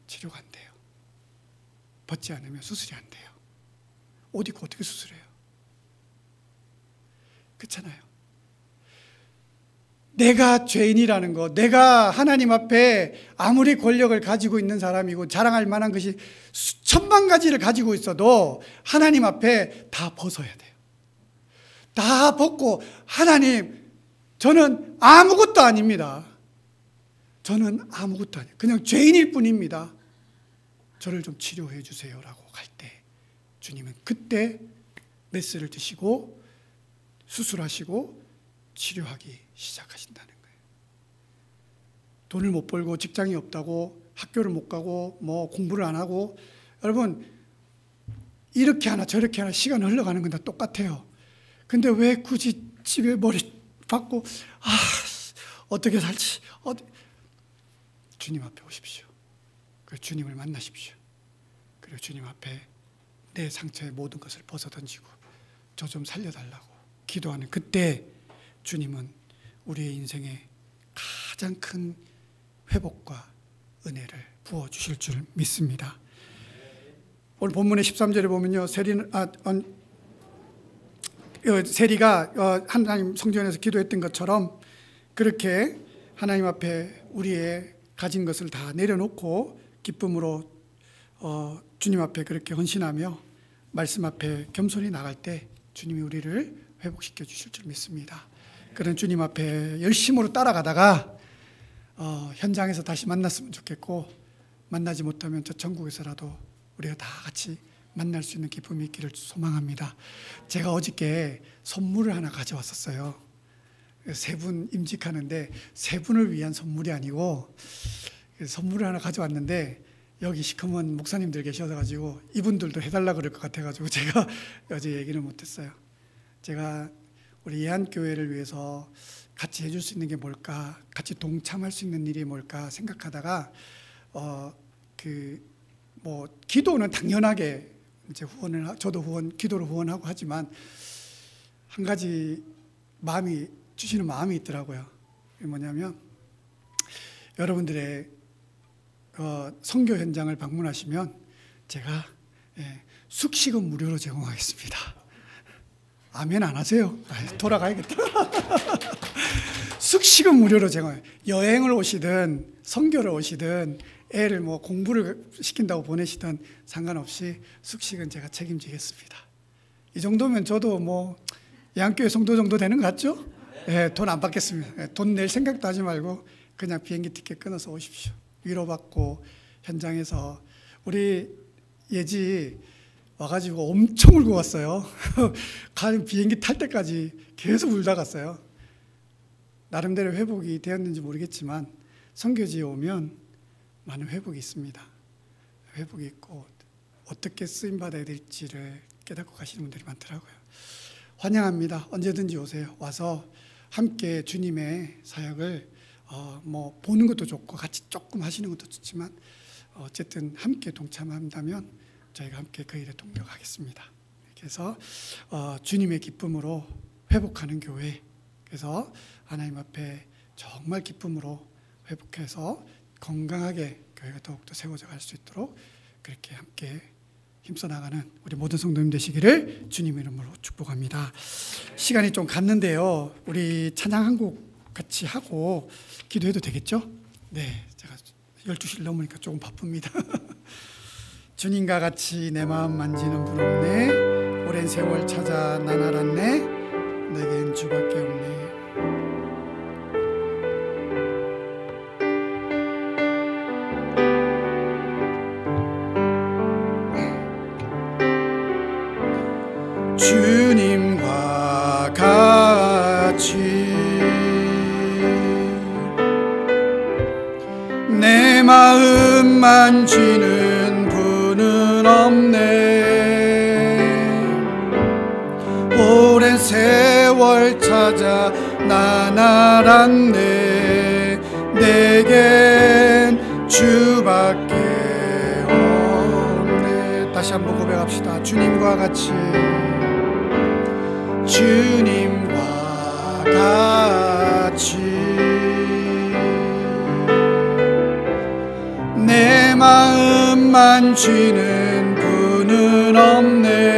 치료가 안 돼요. 벗지 않으면 수술이 안 돼요. 옷 입고 어떻게 수술해요? 그렇잖아요. 내가 죄인이라는 것, 내가 하나님 앞에 아무리 권력을 가지고 있는 사람이고 자랑할 만한 것이 수천만 가지를 가지고 있어도 하나님 앞에 다 벗어야 돼요. 다 벗고, 하나님, 저는 아무것도 아닙니다. 저는 아무것도 아니에요. 그냥 죄인일 뿐입니다. 저를 좀 치료해 주세요라고 갈 때 주님은 그때 메스를 드시고 수술하시고 치료하기 시작하신다는 거예요. 돈을 못 벌고 직장이 없다고 학교를 못 가고 뭐 공부를 안 하고, 여러분 이렇게 하나 저렇게 하나 시간 흘러가는 건 다 똑같아요. 근데 왜 굳이 집에 머리 박고 어떻게 살지? 주님 앞에 오십시오. 그리고 주님을 만나십시오. 그리고 주님 앞에 내 상처의 모든 것을 벗어던지고 저 좀 살려달라고 기도하는 그때 주님은 우리의 인생에 가장 큰 회복과 은혜를 부어주실 줄 믿습니다. 오늘 본문의 13절에 보면요, 세리가 하나님 성전에서 기도했던 것처럼 그렇게 하나님 앞에 우리의 가진 것을 다 내려놓고 기쁨으로 주님 앞에 그렇게 헌신하며 말씀 앞에 겸손히 나갈 때 주님이 우리를 회복시켜 주실 줄 믿습니다. 그런 주님 앞에 열심으로 따라가다가 현장에서 다시 만났으면 좋겠고, 만나지 못하면 저 천국에서라도 우리가 다 같이 만날 수 있는 기쁨이 있기를 소망합니다. 제가 어저께 선물을 하나 가져왔었어요. 세 분 임직하는데 세 분을 위한 선물이 아니고 선물을 하나 가져왔는데, 여기 시커먼 목사님들 계셔가지고 이분들도 해달라 그럴 것 같아가지고 제가 어제 얘기를 못했어요. 제가 우리 예한교회를 위해서 같이 해줄 수 있는 게 뭘까, 같이 동참할 수 있는 일이 뭘까 생각하다가 기도는 당연하게 이제 저도 기도로 후원하고 하지만 한 가지 주시는 마음이 있더라고요. 그게 뭐냐면, 여러분들의 선교 현장을 방문하시면 제가 숙식은 무료로 제공하겠습니다. 아멘 안 하세요? 돌아가야겠다. 숙식은 무료로 제공해요. 여행을 오시든 선교를 오시든 애를 공부를 시킨다고 보내시든 상관없이 숙식은 제가 책임지겠습니다. 이 정도면 저도 예한교회 성도 정도 되는 것 같죠? 돈 안 받겠습니다. 돈 낼 생각도 하지 말고 그냥 비행기 티켓 끊어서 오십시오. 위로받고 현장에서 우리 예지 와가지고 엄청 울고 왔어요. 가는 비행기 탈 때까지 계속 울다 갔어요. 나름대로 회복이 되었는지 모르겠지만 선교지에 오면 많은 회복이 있습니다. 회복이 있고 어떻게 쓰임받아야 될지를 깨닫고 가시는 분들이 많더라고요. 환영합니다. 언제든지 오세요. 와서 함께 주님의 사역을 뭐 보는 것도 좋고 같이 조금 하시는 것도 좋지만 어쨌든 함께 동참한다면 저희가 함께 그 일에 동력하겠습니다. 그래서 주님의 기쁨으로 회복하는 교회, 그래서 하나님 앞에 정말 기쁨으로 회복해서 건강하게 교회가 더욱더 세워져 갈 수 있도록 그렇게 함께 힘써 나가는 우리 모든 성도님 되시기를 주님 이름으로 축복합니다. 시간이 좀 갔는데요. 우리 찬양 한 곡 같이 하고 기도해도 되겠죠? 네, 제가 12시를 넘으니까 조금 바쁩니다. 주님과 같이 내 마음 만지는 분 없네. 오랜 세월 찾아 난 알았네. 내겐 주밖에 없네. 주님과 같이 내 마음 만지는 분은 없네. 오랜 세월 찾아 난 알았네. 내겐 주밖에 없네. 다시 한번 고백합시다. 주님과 같이, 주님과 같이 내 마음 만지는 분은 없네.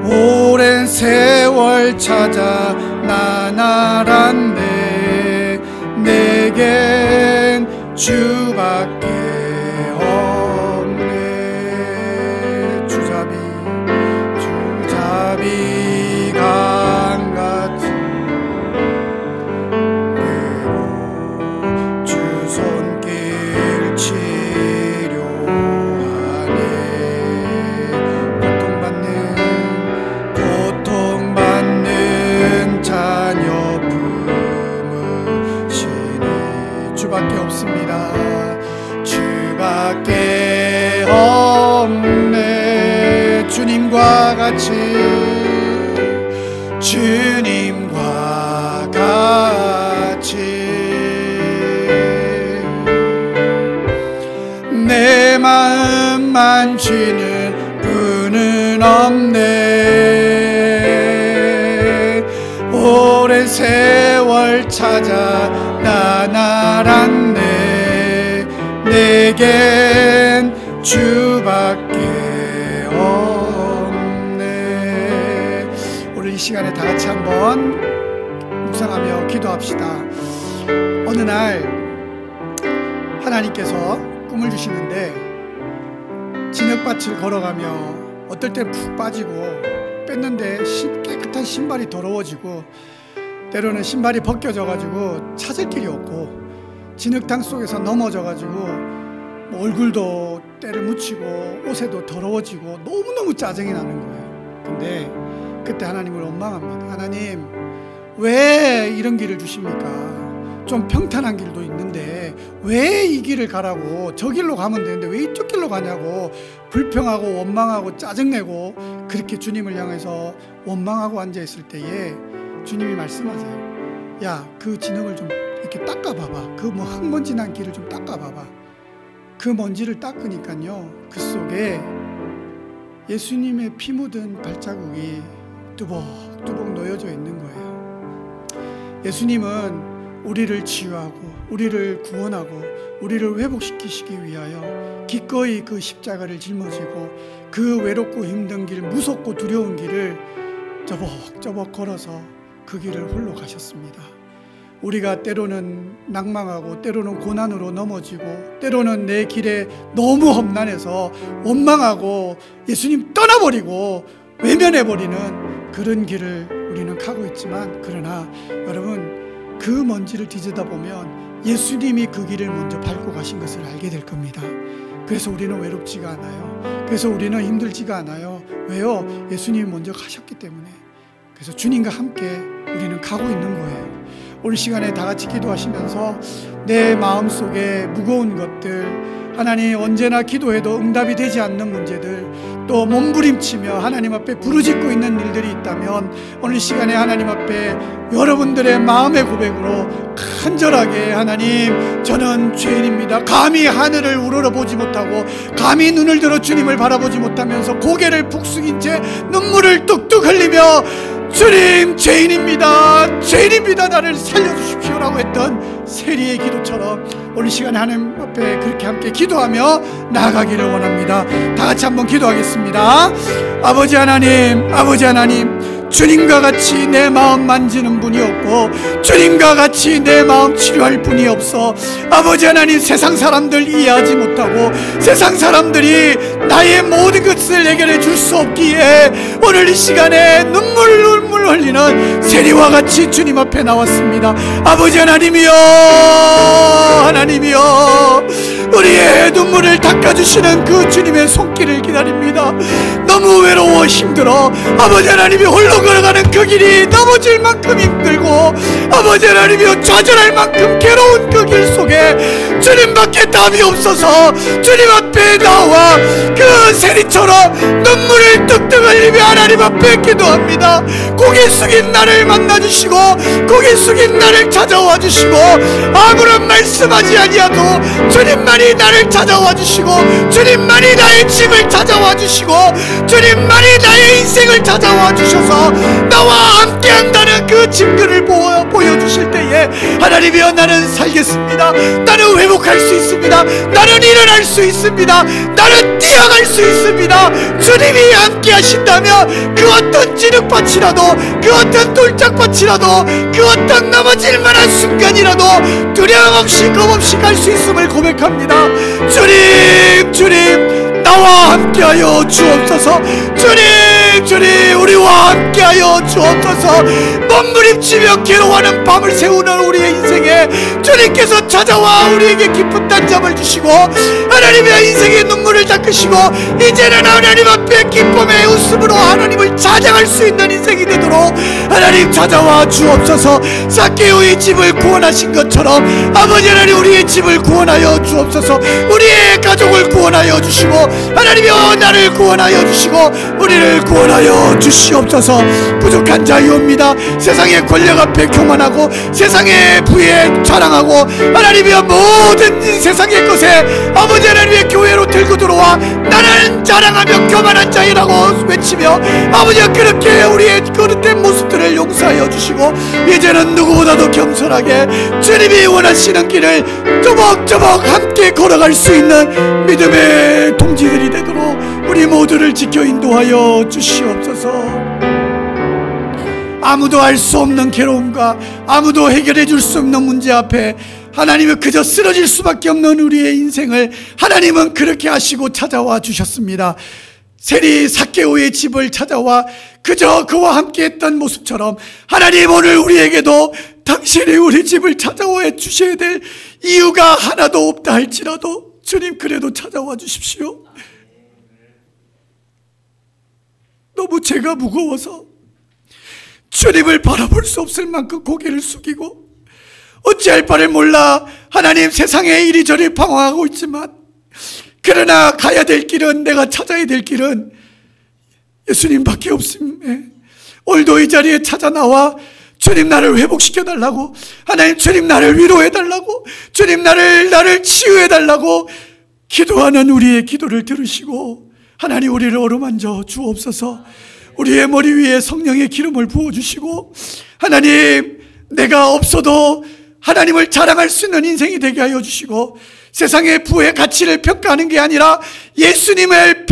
오랜 세월 찾아 난 알았네. 내겐 주밖에 없네. 주잡이 강같이 그리고 주 손길 치료하네. 고통받는 자녀 품으시네. 주밖에 없습니다. 주밖에 없네. 주님과 같이, 주님과 같이 내 마음 만지는 분은 없네. 오랜 세월 찾아 난 알았네. 내겐 주밖에 없네. 우리 이 시간에 다 같이 한번 묵상하며 기도합시다. 어느 날 하나님께서 꿈을 주시는데 진흙밭을 걸어가며 어떨 땐 푹 빠지고 뺐는데 깨끗한 신발이 더러워지고 때로는 신발이 벗겨져가지고 찾을 길이 없고 진흙탕 속에서 넘어져가지고 뭐 얼굴도 때를 묻히고 옷에도 더러워지고 너무너무 짜증이 나는 거예요. 근데 그때 하나님을 원망합니다. 하나님, 왜 이런 길을 주십니까? 좀 평탄한 길도 있는데 왜 이 길을 가라고, 저 길로 가면 되는데 왜 이쪽 길로 가냐고 불평하고 원망하고 짜증내고 그렇게 주님을 향해서 원망하고 앉아있을 때에 주님이 말씀하세요. 야, 그 진흙을 좀 이렇게 닦아봐봐. 그 뭐 흙먼지 난 길을 좀 닦아봐봐. 그 먼지를 닦으니까요, 그 속에 예수님의 피 묻은 발자국이 뚜벅뚜벅 놓여져 있는 거예요. 예수님은 우리를 치유하고 우리를 구원하고 우리를 회복시키시기 위하여 기꺼이 그 십자가를 짊어지고 그 외롭고 힘든 길, 무섭고 두려운 길을 저벅저벅 걸어서 그 길을 홀로 가셨습니다. 우리가 때로는 낭망하고 때로는 고난으로 넘어지고 때로는 내 길에 너무 험난해서 원망하고 예수님 떠나버리고 외면해버리는 그런 길을 우리는 가고 있지만, 그러나 여러분, 그 먼지를 뒤지다 보면 예수님이 그 길을 먼저 밟고 가신 것을 알게 될 겁니다. 그래서 우리는 외롭지가 않아요. 그래서 우리는 힘들지가 않아요. 왜요? 예수님이 먼저 가셨기 때문에. 그래서 주님과 함께 우리는 가고 있는 거예요. 오늘 시간에 다 같이 기도하시면서 내 마음속에 무거운 것들, 하나님 언제나 기도해도 응답이 되지 않는 문제들, 또 몸부림치며 하나님 앞에 부르짖고 있는 일들이 있다면 오늘 시간에 하나님 앞에 여러분들의 마음의 고백으로 간절하게, 하나님 저는 죄인입니다. 감히 하늘을 우러러보지 못하고 감히 눈을 들어 주님을 바라보지 못하면서 고개를 푹 숙인 채 눈물을 뚝뚝 흘리며 주님 죄인입니다, 죄인입니다, 나를 살려주십시오라고 했던 세리의 기도처럼 오늘 시간에 하나님 앞에 그렇게 함께 기도하며 나아가기를 원합니다. 다 같이 한번 기도하겠습니다. 아버지 하나님, 아버지 하나님, 주님과 같이 내 마음 만지는 분이 없고 주님과 같이 내 마음 치료할 분이 없어 아버지 하나님, 세상 사람들 이해하지 못하고 세상 사람들이 나의 모든 것을 해결해 줄 수 없기에 오늘 이 시간에 눈물 흘리는 세리와 같이 주님 앞에 나왔습니다. 아버지 하나님이여, 하나님이여, 우리의 눈물을 닦아주시는 그 주님의 손길을 기다립니다. 너무 외로워 힘들어 아버지 하나님이 홀로 걸어가는 그 길이 넘어질 만큼 힘들고 아버지 하나님이여 좌절할 만큼 괴로운 그 길 속에 주님밖에 답이 없어서 주님 앞에 나와 그 세리처럼 눈물을 뚝뚝 흘리며 하나님 앞에 기도합니다. 고개 숙인 나를 만나주시고 고개 숙인 나를 찾아와 주시고 아무런 말씀하지 아니하도 주님만이 나를 찾아와 주시고 주님만이 나의 집을 찾아와 주시고 주님만이 나의 인생을 찾아와 주셔서 나와 함께 한다는 그 증거를 보여주실 때에 하나님이여 나는 살겠습니다. 나는 회복할 수 있습니다. 나는 일어날 수 있습니다. 나는 뛰어갈 수 있습니다. 주님이 함께 하신다면 그 어떤 진흙밭이라도 그 어떤 돌짝밭이라도 그 어떤 넘어질 만한 순간이라도 두려움 없이 겁 없이 갈 수 있음을 고백합니다. 주님, 주님, 나와 함께하여 주옵소서. 주님, 주님, 우리와 함께하여 주옵소서. 몸부림치며 괴로워하는 밤을 새우는 우리의 인생에 주님께서 찾아와 우리에게 기쁜 단잠을 주시고 하나님의 인생의 눈물을 닦으시고 이제는 하나님 앞에 기쁨의 웃음으로 하나님을 찬양할 수 있는 인생이 되도록 하나님 찾아와 주옵소서. 삭개오의 집을 구원하신 것처럼 아버지 하나님 우리의 집을 구원하여 주옵소서. 우리의 가족을 구원하여 주시고 하나님이여 나를 구원하여 주시고 우리를 구원하여 주시옵소서. 부족한 자유입니다. 세상의 권력 앞에 교만하고 세상의 부에 자랑하고 하나님이여 모든 세상의 것에 아버지 하나님의 교회로 들고 들어와 나는 자랑하며 교만한 자이라고 외치며 아버지가 그렇게 우리의 그릇된 모습들을 용서하여 주시고 이제는 누구보다도 겸손하게 주님이 원하시는 길을 조목조목 함께 걸어갈 수 있는 믿음의 동지들이 되도록 우리 모두를 지켜 인도하여 주시옵소서. 아무도 알 수 없는 괴로움과 아무도 해결해 줄 수 없는 문제 앞에 하나님은 그저 쓰러질 수밖에 없는 우리의 인생을 하나님은 그렇게 하시고 찾아와 주셨습니다. 세리 삭개오의 집을 찾아와 그저 그와 함께 했던 모습처럼 하나님 오늘 우리에게도 당신이 우리 집을 찾아와 주셔야 될 이유가 하나도 없다 할지라도 주님 그래도 찾아와 주십시오. 너무 죄가 무거워서 주님을 바라볼 수 없을 만큼 고개를 숙이고 어찌할 바를 몰라 하나님 세상에 이리저리 방황하고 있지만 그러나 가야 될 길은 내가 찾아야 될 길은 예수님밖에 없습니다. 오늘도 이 자리에 찾아 나와 주님 나를 회복시켜달라고 하나님 주님 나를 위로해달라고 주님 나를 치유해달라고 기도하는 우리의 기도를 들으시고 하나님 우리를 어루만져 주옵소서. 우리의 머리 위에 성령의 기름을 부어주시고 하나님 내가 없어도 하나님을 자랑할 수 있는 인생이 되게 하여 주시고 세상의 부의 가치를 평가하는 게 아니라 예수님의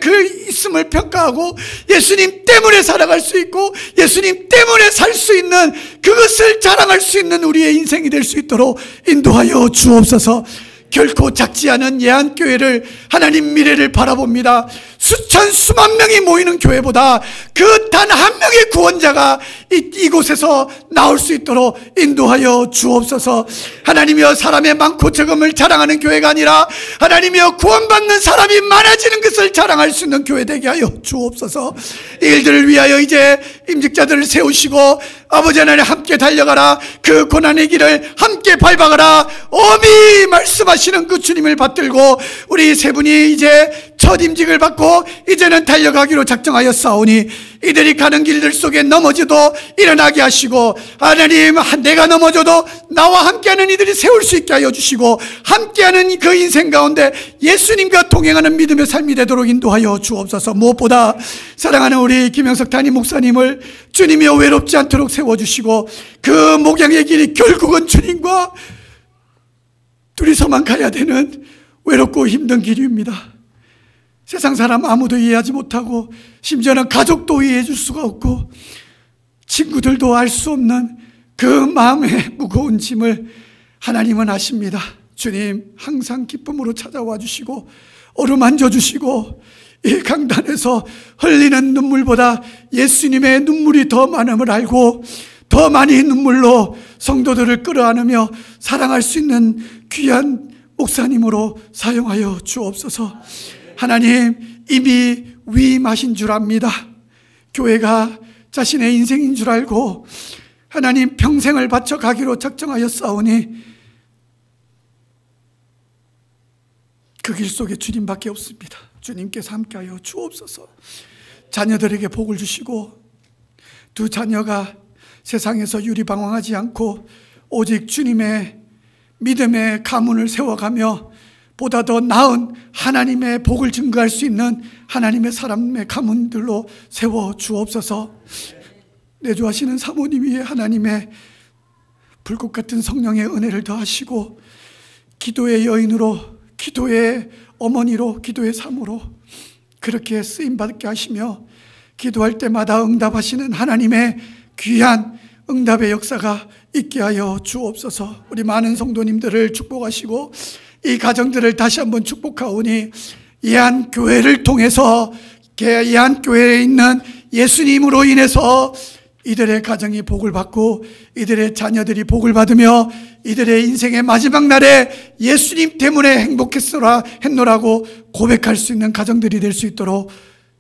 그 있음을 평가하고 예수님 때문에 살아갈 수 있고 예수님 때문에 살 수 있는 그것을 자랑할 수 있는 우리의 인생이 될 수 있도록 인도하여 주옵소서. 결코 작지 않은 예한교회를 하나님 미래를 바라봅니다. 수천 수만 명이 모이는 교회보다 그 단 한 명의 구원자가 이곳에서 나올 수 있도록 인도하여 주옵소서. 하나님이여, 사람의 많고 적음을 자랑하는 교회가 아니라 하나님이여, 구원받는 사람이 많아지는 것을 자랑할 수 있는 교회 되게 하여 주옵소서. 이 일들을 위하여 이제 임직자들을 세우시고 아버지 하나님 함께 달려가라. 그 고난의 길을 함께 밟아가라. 엄히 말씀하시는 그 주님을 받들고 우리 세 분이 이제 첫 임직을 받고 이제는 달려가기로 작정하여 싸우니 이들이 가는 길들 속에 넘어져도 일어나게 하시고, 하나님, 내가 넘어져도 나와 함께하는 이들이 세울 수 있게 하여 주시고, 함께하는 그 인생 가운데 예수님과 동행하는 믿음의 삶이 되도록 인도하여 주옵소서. 무엇보다 사랑하는 우리 김영석 담임 목사님을 주님이여 외롭지 않도록 세워주시고, 그 목양의 길이 결국은 주님과 둘이서만 가야 되는 외롭고 힘든 길입니다. 세상 사람 아무도 이해하지 못하고, 심지어는 가족도 이해해 줄 수가 없고, 친구들도 알 수 없는 그 마음의 무거운 짐을 하나님은 아십니다. 주님, 항상 기쁨으로 찾아와 주시고 어루만져 주시고, 이 강단에서 흘리는 눈물보다 예수님의 눈물이 더 많음을 알고 더 많이 눈물로 성도들을 끌어안으며 사랑할 수 있는 귀한 목사님으로 사용하여 주옵소서. 하나님, 이미 위임하신 줄 압니다. 교회가 자신의 인생인 줄 알고 하나님 평생을 바쳐 가기로 작정하여 싸우니 그 길 속에 주님밖에 없습니다. 주님께서 함께하여 주옵소서. 자녀들에게 복을 주시고 두 자녀가 세상에서 유리방황하지 않고 오직 주님의 믿음의 가문을 세워가며 보다 더 나은 하나님의 복을 증거할 수 있는 하나님의 사람의 가문들로 세워 주옵소서. 내주하시는 사모님 위에 하나님의 불꽃 같은 성령의 은혜를 더하시고, 기도의 여인으로, 기도의 어머니로, 기도의 사모로 그렇게 쓰임받게 하시며 기도할 때마다 응답하시는 하나님의 귀한 응답의 역사가 있게 하여 주옵소서. 우리 많은 성도님들을 축복하시고 이 가정들을 다시 한번 축복하오니 이 한 교회를 통해서, 이 한 교회에 있는 예수님으로 인해서 이들의 가정이 복을 받고 이들의 자녀들이 복을 받으며 이들의 인생의 마지막 날에 예수님 때문에 행복했노라고 고백할 수 있는 가정들이 될 수 있도록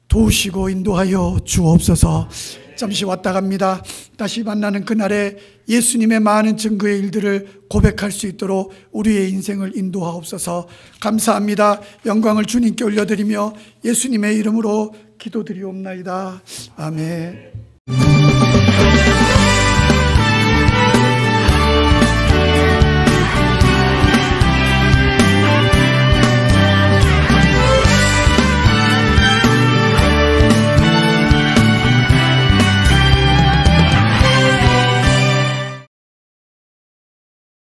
도우시고 인도하여 주옵소서. 잠시 왔다 갑니다. 다시 만나는 그날에 예수님의 많은 증거의 일들을 고백할 수 있도록 우리의 인생을 인도하옵소서. 감사합니다. 영광을 주님께 올려드리며 예수님의 이름으로 기도드리옵나이다. 아멘.